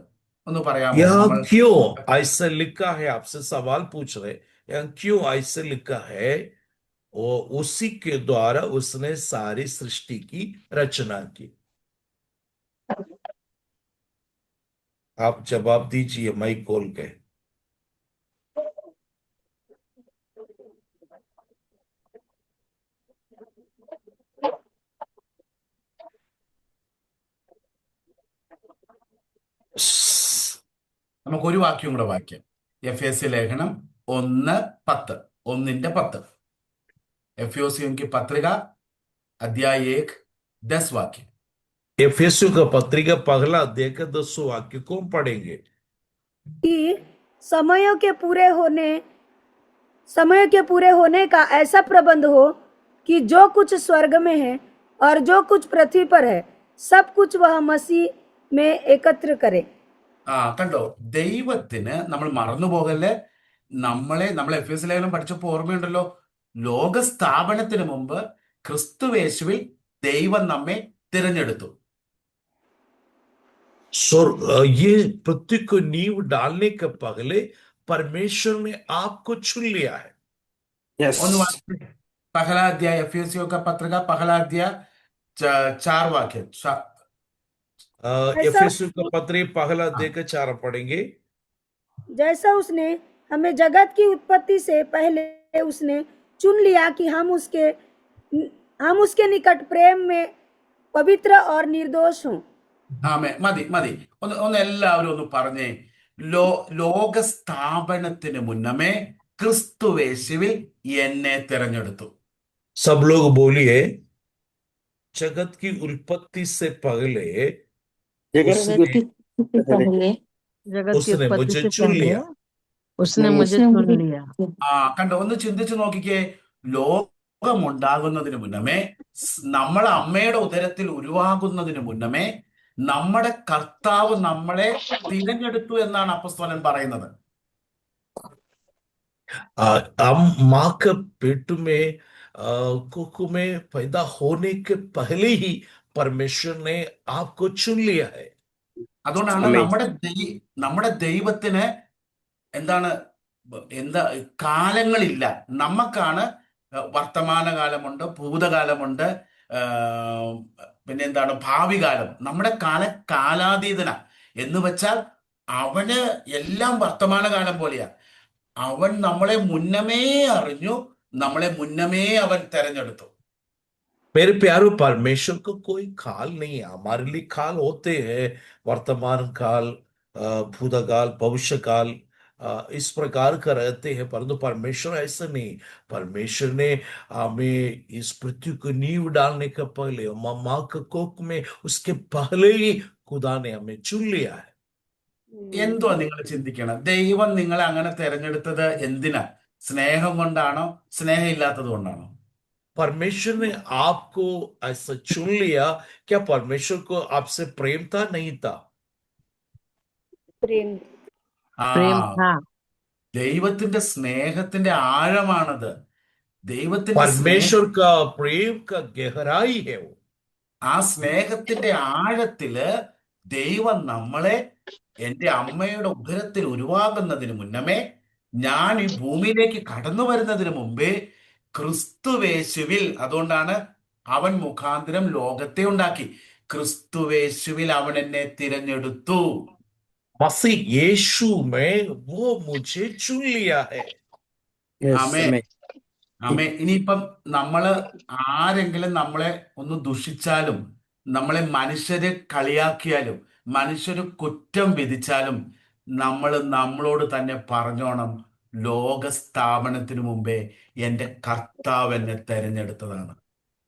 ഒന്ന് പറയാമോ?
यह क्यों ऐसा लिखा है? आपसे सवाल पूछ रहे, यह क्यों ऐसा लिखा है? वो उसी के द्वारा उसने सारी सृष्टि की रचना की। आप जवाब दीजिए माइक खोल के।
നമുക്കൊരു വാക്യം കൂടെ വായിക്കാം. എഫേസ്യ ലേഖനം 1:10, 1:10. एफियोसियों की पत्रिका अध्याय 1:10 वाक्य.
एफेसियों का पत्रिका पहला अध्याय का 10 वाक्य को पढ़ेंगे
कि समयों के पूरे होने का ऐसा प्रबंध हो कि जो कुछ स्वर्ग में है और जो कुछ पृथ्वी पर है सब कुछ वह मसीह में एकत्र करे.
കണ്ടോ, ദൈവത്തിന് നമ്മൾ മറന്നു പോകല്ലേ. നമ്മൾ എഫേസ്യ ലേഖനം പഠിച്ചപ്പോൾ ഓർമ്മയുണ്ടല്ലോ, ലോകസ്ഥാപനത്തിന് മുമ്പ് ക്രിസ്തുവേശുവിൽ ദൈവം നമ്മെ തിരഞ്ഞെടുത്തു.
ये पृथ्वी को नींव डालने के पहले परमेश्वर ने आपको चुन लिया है.
ഒന്ന് पहला अध्याय एफियोसियों का पत्रिका पहला अध्याय 4 वाक्य.
एफेसियों का पत्रिका पहला अध्याय का 4 पढ़ेंगे.
जैसा उसने हमें जगत की उत्पत्ति से पहले उसने चुन लिया कि हम उसके निकट प्रेम में पवित्र और निर्दोष हों.
മതി ഒന്ന് എല്ലാവരും ഒന്ന് പറഞ്ഞേ. ലോകസ്ഥാപനത്തിന് മുന്നമേ ക്രിസ്തുവേശുവിൽ എന്നെ തിരഞ്ഞെടുത്തു.
सब लोग बोलिए, जगत की उत्पत्ति से पहले उसने मुझे चुन लिया.
उसने मुझे चुन लिया.
കണ്ടോ, ഒന്ന് ചിന്തിച്ചു നോക്കിക്കേ. ലോകമുണ്ടാകുന്നതിന് മുന്നമേ, നമ്മളെ അമ്മയുടെ ഉദരത്തിൽ ഉരുവാകുന്നതിന് മുന്നമേ നമ്മുടെ കർത്താവ് നമ്മളെ തിരഞ്ഞെടുത്തു എന്നാണ് അപ്പോസ്തലൻ പറയുന്നത്.
हम माँ के पेट में कुकु में पैदा होने के पहले ही परमेश्वर ने आपको चुन लिया है।
അതുകൊണ്ടാണ്
Amen.
നമ്മുടെ ദൈവത്തിന് എന്താണ് എന്താ കാലങ്ങളില്ല. നമുക്കാണ് വർത്തമാനകാലമുണ്ട്, ഭൂതകാലമുണ്ട്, ആ, പിന്നെ എന്താണ് ഭാവി കാലം. നമ്മുടെ കാലാതീതന എന്ന് വെച്ചാൽ അവന് എല്ലാം വർത്തമാനകാലം പോലെയാ. അവൻ നമ്മളെ മുന്നമേ അറിഞ്ഞു, നമ്മളെ മുന്നമേ അവൻ തെരഞ്ഞെടുത്തു.
मेरे प्यारो, परमेश्वर को कोई काल नहीं है। हमारे लिए काल होते हैं, वर्तमान काल, भूतकाल, भविष्य काल, इस प्रकार का रहते हैं, परंतु परमेश्वर ऐसा नहीं। परमेश्वर ने हमें इस पृथ्वी को नींव डालने के पहले, माँ के कोख में उसके पहले ही खुदा ने हमें चुन लिया है।
എന്തുവാ നിങ്ങൾ ചിന്തിക്കണം? ദൈവം നിങ്ങളെ അങ്ങനെ തെരഞ്ഞെടുത്തത് എന്തിനാ? സ്നേഹം കൊണ്ടാണോ, സ്നേഹം ഇല്ലാത്തത് കൊണ്ടാണോ?
परमेश्वर ने आपको ऐसा चुन लिया, क्या परमेश्वर को आपसे प्रेम था? नहीं था।
प्रेम।
ആ
प्रेम था।
ദൈവത്തിന്റെ സ്നേഹത്തിന്റെ ആഴമാണത്. ദൈവത്തിന്റെ സ്നേഹം,
परमेश्वर का प्रेम का गहराई है वो।
ആ സ്നേഹത്തിന്റെ ആഴത്തില് ദൈവം നമ്മളെ എൻ്റെ അമ്മയുടെ ഉദരത്തിൽ ഉരുവാകുന്നതിന് മുന്നമേ, ഞാൻ ഈ ഭൂമിയിലേക്ക് കടന്നു വരുന്നതിന് മുമ്പേ ക്രിസ്തുവേശുവിൽ, അതുകൊണ്ടാണ് അവൻ മുഖാന്തരം ലോകത്തെ ഉണ്ടാക്കി, ക്രിസ്തുവേശുവിൽ അവൻ എന്നെ തിരഞ്ഞെടുത്തു.
मसीह यीशु में वो मुझे चुन लिया है।
Yes.
ആമേൻ,
Amen.
ആമേൻ. ഇനിയിപ്പം ആരെങ്കിലും നമ്മളെ ഒന്ന് ദുഷിച്ചാലും, നമ്മളെ മനുഷ്യരെ കളിയാക്കിയാലും, മനുഷ്യര് കുറ്റം വിധിച്ചാലും, നമ്മളോട് തന്നെ പറഞ്ഞോണം, ലോക സ്ഥാപനത്തിന് മുമ്പേ എൻ്റെ കർത്താവ് എന്നെ തെരഞ്ഞെടുത്തതാണ്.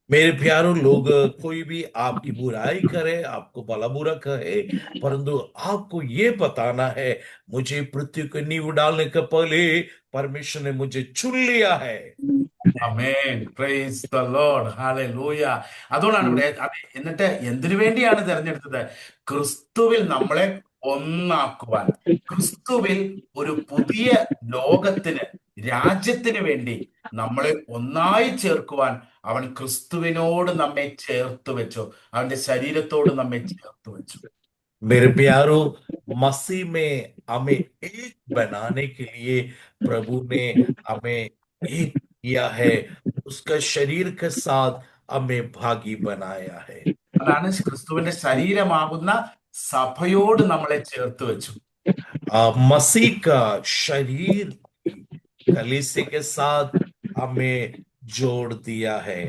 मेरे प्यारो लोग, कोई भी आपकी बुराई करे, आपको भला बुरा कहे, परंतु आपको ये बताना है, मुझे पृथ्वी को नींव डालने के पहले परमेश्वर ने मुझे चुन लिया है।
ആമേൻ, പ്രൈസ് ദ ലോർഡ്, ഹല്ലേലൂയ. അതുകൊണ്ടാണ് ഇവിടെ എന്നിട്ട് എന്തിനു വേണ്ടിയാണ് തെരഞ്ഞെടുത്തത്? ക്രിസ്തുവിൽ നമ്മളെ ഒന്നാക്കുവാൻ, ക്രിസ്തുവിൽ ഒരു പുതിയ ലോകത്തിന്, രാജ്യത്തിന് വേണ്ടി നമ്മളെ ഒന്നായി ചേർക്കുവാൻ അവൻ ക്രിസ്തുവിനോട് നമ്മെ ചേർത്ത് വെച്ചു, അവന്റെ ശരീരത്തോട് നമ്മെ ചേർത്ത് വെച്ചു.
मेरे प्यारो, मसीह में हमें एक बनाने के लिए प्रभु ने हमें एक किया है, उसका शरीर के साथ हमें भागी बनाया है।
അതാണ് ക്രിസ്തുവിന്റെ ശരീരമാകുന്ന സഭയോട് നമ്മളെ ചേർത്ത് വെച്ചു.
मसीह का शरीर कलीसिया के साथ हमें जोड़ दिया है।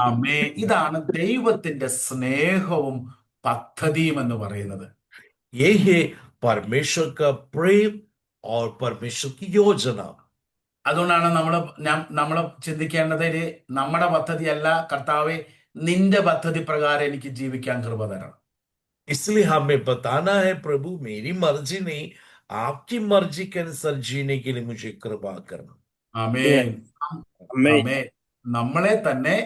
ആമേ, ഇതാണ് ദൈവത്തിന്റെ സ്നേഹവും പദ്ധതിയും എന്ന് പറയുന്നത്.
ये है परमेश्वर का प्रेम और परमेश्वर की योजना।
അതുകൊണ്ടാണ് നമ്മൾ ചിന്തിക്കേണ്ടത്, നമ്മുടെ പദ്ധതിയല്ല, കർത്താവെ നിന്റെ പദ്ധതി പ്രകാരം എനിക്ക് ജീവിക്കാൻ കൃപ തരണം.
इसलिए हमें बताना है, प्रभु मेरी मर्जी नहीं, आपकी मर्जी के अनुसार जीने के लिए मुझे कृपा करना।
ആമേൻ,
Amen.
ആമേൻ. നമ്മളെ തന്നെ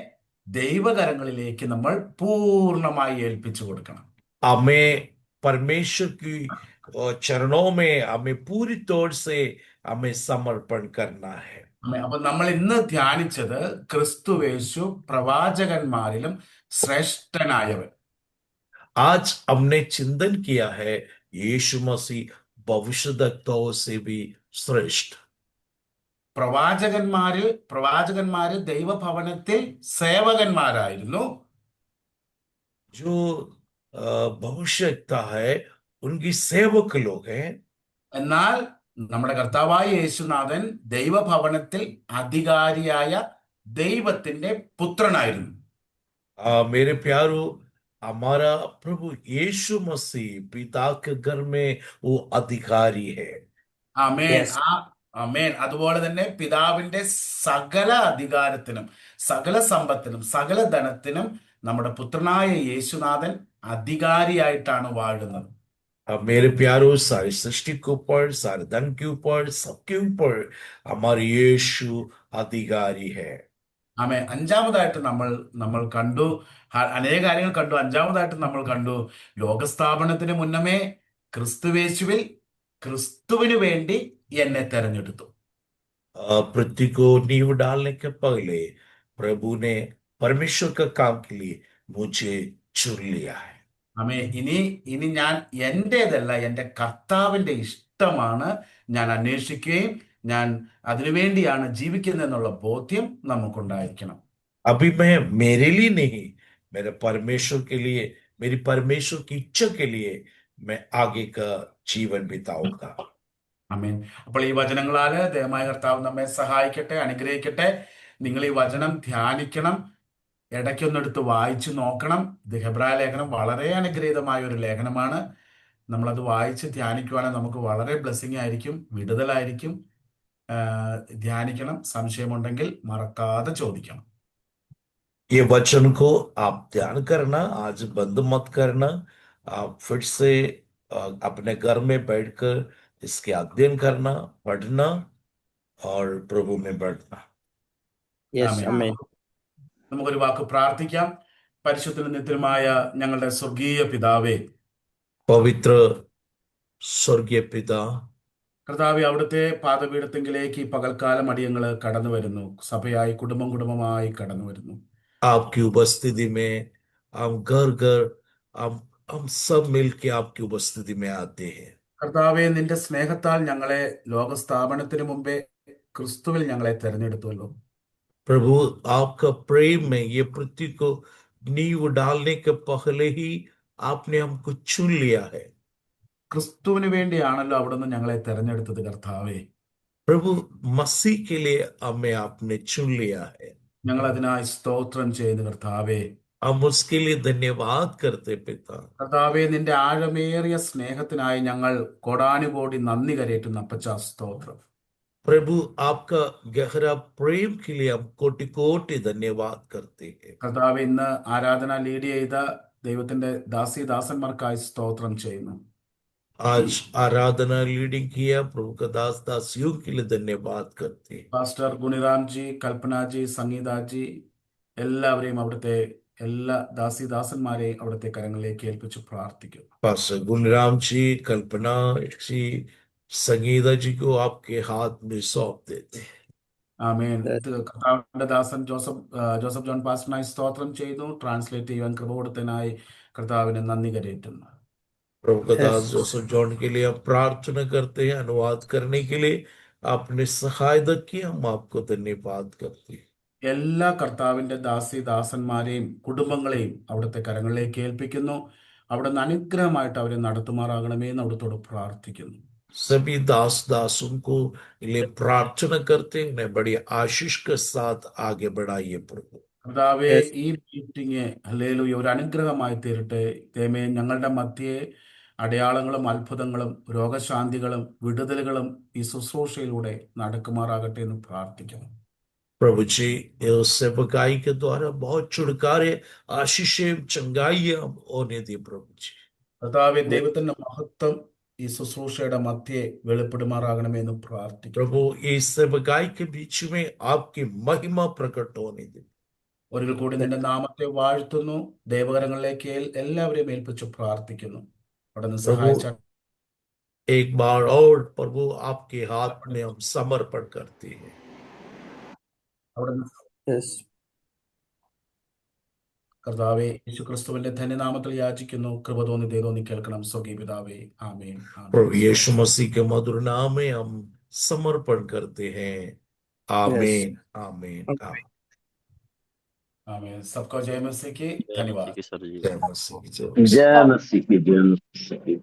ദൈവകരങ്ങളിലേക്ക് നമ്മൾ പൂർണ്ണമായി ഏൽപ്പിച്ചു കൊടുക്കണം.
हमें परमेश्वर की चरणों में हमें पूरी तौर से हमें समर्पण करना है।
അപ്പൊ നമ്മൾ ഇന്ന് ധ്യാനിച്ചത് ക്രിസ്തുവേശു പ്രവാചകന്മാരിലും ശ്രേഷ്ഠനായവൻ.
आज हमने चिंतन किया है, यीशु मसीह भविष्यद्वक्ताओं से भी श्रेष्ठ।
പ്രവാചകന്മാര് ദൈവഭവനത്തിൽ സേവകന്മാരായിരുന്നു.
जो भविष्यद्वक्ता है उनकी सेवक लोग हैं।
എന്നാൽ നമ്മുടെ കർത്താവായ യേശുനാഥൻ ദൈവഭവനത്തിൽ അധികാരിയായ ദൈവത്തിന്റെ പുത്രനായിരുന്നു.
मेरे प्यारो, हमारा प्रभु यीशु मसीह पिता के घर में वो अधिकारी है।
ആമേൻ.
Yes.
ആമേൻ. അതുപോലെ തന്നെ പിതാവിന്റെ സകല അധികാരത്തിനും, സകല സമ്പത്തിനും, സകല ധനത്തിനും നമ്മുടെ പുത്രനായ യേശുനാഥൻ അധികാരിയായിട്ടാണ് വാഴുന്നത്.
मेरे प्यारो, सारी सृष्टि के ऊपर, सारे धन के ऊपर, सबके ऊपर हमारे यीशु अधिकारी है।
ആമേൻ. അഞ്ചാമതായിട്ട് നമ്മൾ കണ്ടു, അനേക കാര്യങ്ങൾ കണ്ടു. അഞ്ചാമതായിട്ട് നമ്മൾ കണ്ടു, ലോകസ്ഥാപനത്തിന് മുന്നമേ ക്രിസ്തുവേശുവിൽ ക്രിസ്തുവിന് വേണ്ടി എന്നെ തെരഞ്ഞെടുത്തു.
पृथ्वी को नींव डालने के पहले प्रभु ने परमेश्वर का काम के लिए मुझे चुन लिया है।
ആമേ. ഇനി ഞാൻ എന്റേതല്ല, എൻ്റെ കർത്താവിന്റെ ഇഷ്ടമാണ് ഞാൻ അന്വേഷിക്കുകയും ഞാൻ അതിനുവേണ്ടിയാണ് ജീവിക്കുന്നതെന്നുള്ള ബോധ്യം നമുക്കുണ്ടായിരിക്കണം.
अभी मैं मेरे लिए नहीं, मेरे परमेश्वर के लिए, मेरी परमेश्वर की इच्छा के लिए मैं आगे का जीवन बिताऊंगा।
ആമേൻ. അപ്പോൾ ഈ വചനങ്ങളാല് ദൈവമായ കർത്താവ് നമ്മെ സഹായിക്കട്ടെ, അനുഗ്രഹിക്കട്ടെ. നിങ്ങൾ ഈ വചനം ധ്യാനിക്കണം, ഇടയ്ക്കൊന്നെടുത്ത് വായിച്ചു നോക്കണം. ഇത് ഹെബ്രായ ലേഖനം വളരെ അനുഗ്രഹീതമായ ഒരു ലേഖനമാണ്. നമ്മളത് വായിച്ച് ധ്യാനിക്കുവാണെങ്കിൽ നമുക്ക് വളരെ ബ്ലെസ്സിങ് ആയിരിക്കും, വിടുതലായിരിക്കും. ധ്യാനിക്കണം. സംശയമുണ്ടെങ്കിൽ മറക്കാതെ ചോദിക്കണം.
ये वचन को आप ध्यान करना, आज बंद मत करना। आप फिर से अपने घर में बैठकर इसके अध्ययन करना, पढ़ना और प्रभु में बढ़ना।
Yes,
ആമേൻ.
Amen.
നമുക്കൊരു വാക്ക് പ്രാർത്ഥിക്കാം. പരിശുദ്ധ നിത്യമായ ഞങ്ങളുടെ സ്വർഗീയ പിതാവേ,
पवित्र स्वर्गीय पिता,
കർത്താവെ, അവിടുത്തെ പാദപീഠത്തെങ്കിലേക്ക് ഈ പകൽക്കാലം അടിയങ്ങൾ കടന്നു വരുന്നു. സഭയായി കുടുംബമായി കടന്നു വരുന്നു.
आपकी उपस्थिति में हम घर घर हम सब मिलके आपकी उपस्थिति में आते हैं।
കർത്താവെ, നിന്റെ സ്നേഹത്താൽ ഞങ്ങളെ ലോകസ്ഥാപനത്തിന് മുമ്പേ ക്രിസ്തുവിൽ ഞങ്ങളെ തെരഞ്ഞെടുത്തുവല്ലോ.
प्रभु, आपका प्रेम में ये पृथ्वी को नींव डालने के पहले ही आपने हमको चुन लिया है।
ക്രിസ്തുവിന് വേണ്ടിയാണല്ലോ അവിടുന്ന് ഞങ്ങളെ തെരഞ്ഞെടുത്തത്. കർത്താവെ,
प्रभु, मसीह के लिए हमें आपने चुन लिया है।
ഞങ്ങൾ അതിനായി സ്തോത്രം ചെയ്യുന്നു. കർത്താവെ,
हम उसके लिए धन्यवाद करते पिता।
കർത്താവെ, നിന്റെ ആഴമേറിയ സ്നേഹത്തിനായി ഞങ്ങൾ കോടാനുകോടി നന്ദി കരേറ്റുന്നു. അപ്പച്ചാ, സ്തോത്രം.
प्रभु, आपका गहरा प्रेम के लिए हम कोटि कोटि धन्यवाद करते हैं।
കർത്താവെ, ഇന്ന് ആരാധന ലീഡ് ചെയ്ത ദൈവത്തിന്റെ ദാസന്മാർക്കായി സ്തോത്രം ചെയ്യുന്നു.
आज आराधना लीडिंग किया प्रभु का दास दासियों के लिए धन्यवाद करते हैं।
പാസ്റ്റർ ഗുണിറാംജി, കൽപ്പനാജി, സംഗീതാജി, എല്ലാവരെയും അവിടുത്തെ എല്ലാ ദാസന്മാരെയും അവിടുത്തെ കരങ്ങളിലേക്ക് ഏൽപ്പിച്ച് പ്രാർത്ഥിക്കുന്നു.
पास्टर गुणराम जी, कल्पना जी, संगीता जी को आपके हाथ में सौंप देते हैं।
ആമേൻ.
Yes.
ഇത് കർത്താവിന്റെ ദാസൻ ജോസഫ് ജോൺ പാസ്റ്ററിനായി സ്തോത്രം ചെയ്യുന്നു. ട്രാൻസ്ലേറ്റ് ചെയ്യുവാൻ കൃപ കൊടുത്തതിനായി കർത്താവിന് നന്ദി കരേറ്റുന്നു.
प्रभु का दास
Yes.
जोसेफ जॉन के लिए हम प्रार्थना करते हैं, अनुवाद करने के लिए आपने सहायता की, हम आपको धन्यवाद करते हैं।
എല്ലാ കർത്താവിന്റെ ദാസന്മാരെയും കുടുംബങ്ങളെയും അവിടുത്തെ കരങ്ങളിലേക്ക് ഏൽപ്പിക്കുന്നു. അവിടുന്ന് അനുഗ്രഹമായിട്ട് അവരെ നടത്തുമാറാകണമേ എന്ന് അവിടുത്തോട് പ്രാർത്ഥിക്കുന്നു.
सभी दासों को लिए प्रार्थना करते हैं, उन्हें बड़ी आशीष के साथ आगे बढ़ाइए प्रभु।
കർത്താവെ,
Yes.
ഈ മീറ്റിംഗ് ഹല്ലേലൂയ ഒരു അനുഗ്രഹമായി തീരട്ടെ. ദൈവമേ, ഞങ്ങളുടെ മധ്യേ അടയാളങ്ങളും അത്ഭുതങ്ങളും രോഗശാന്തികളും വിടുതലുകളും ഈ ശുശ്രൂഷയിലൂടെ നടക്കുമാറാകട്ടെ എന്ന് പ്രാർത്ഥിക്കുന്നു.
प्रभु जी, इस सेवकाई के द्वारा बहुत छुटकारे, आशीषें, चंगाइयां होने दी प्रभु जी।
കർത്താവെ, ദൈവത്തിന്റെ മഹത്വം ഈ ശുശ്രൂഷയുടെ മധ്യേ വെളിപ്പെടുമാറാകണമേ എന്ന് പ്രാർത്ഥിക്കുന്നു.
प्रभु, इस सेवकाई के बीच में आपकी महिमा प्रकट होने दी।
ഒരിക്കൽ കൂടി നിന്റെ നാമത്തെ വാഴ്ത്തുന്നു. ദൈവകരങ്ങളിലേക്ക് എല്ലാവരെയും ഏൽപ്പിച്ച് പ്രാർത്ഥിക്കുന്നു. അവിടുന്ന് സഹായിച്ച
एक बार और प्रभु आपके हाथ में हम समर्पण करते हैं।
അവിടുന്ന്
Yes.
കർത്താവെ, യേശുക്രിസ്തുവിന്റെ ധന്യനാമത്തിൽ യാചിക്കുന്നു. കൃപ തോന്നി ദൈവം കേൾക്കണം. സ്വർഗീയ പിതാവേ, ആമേൻ.
प्रभु यीशु मसीह के मधुर नाम में हम समर्पण करते हैं। आमीन, आमीन, आमीन।
आमीन। सबको जय मसीह की। धन्यवाद।
जय मसीह की जय।
जय मसीह की जय मसीह की।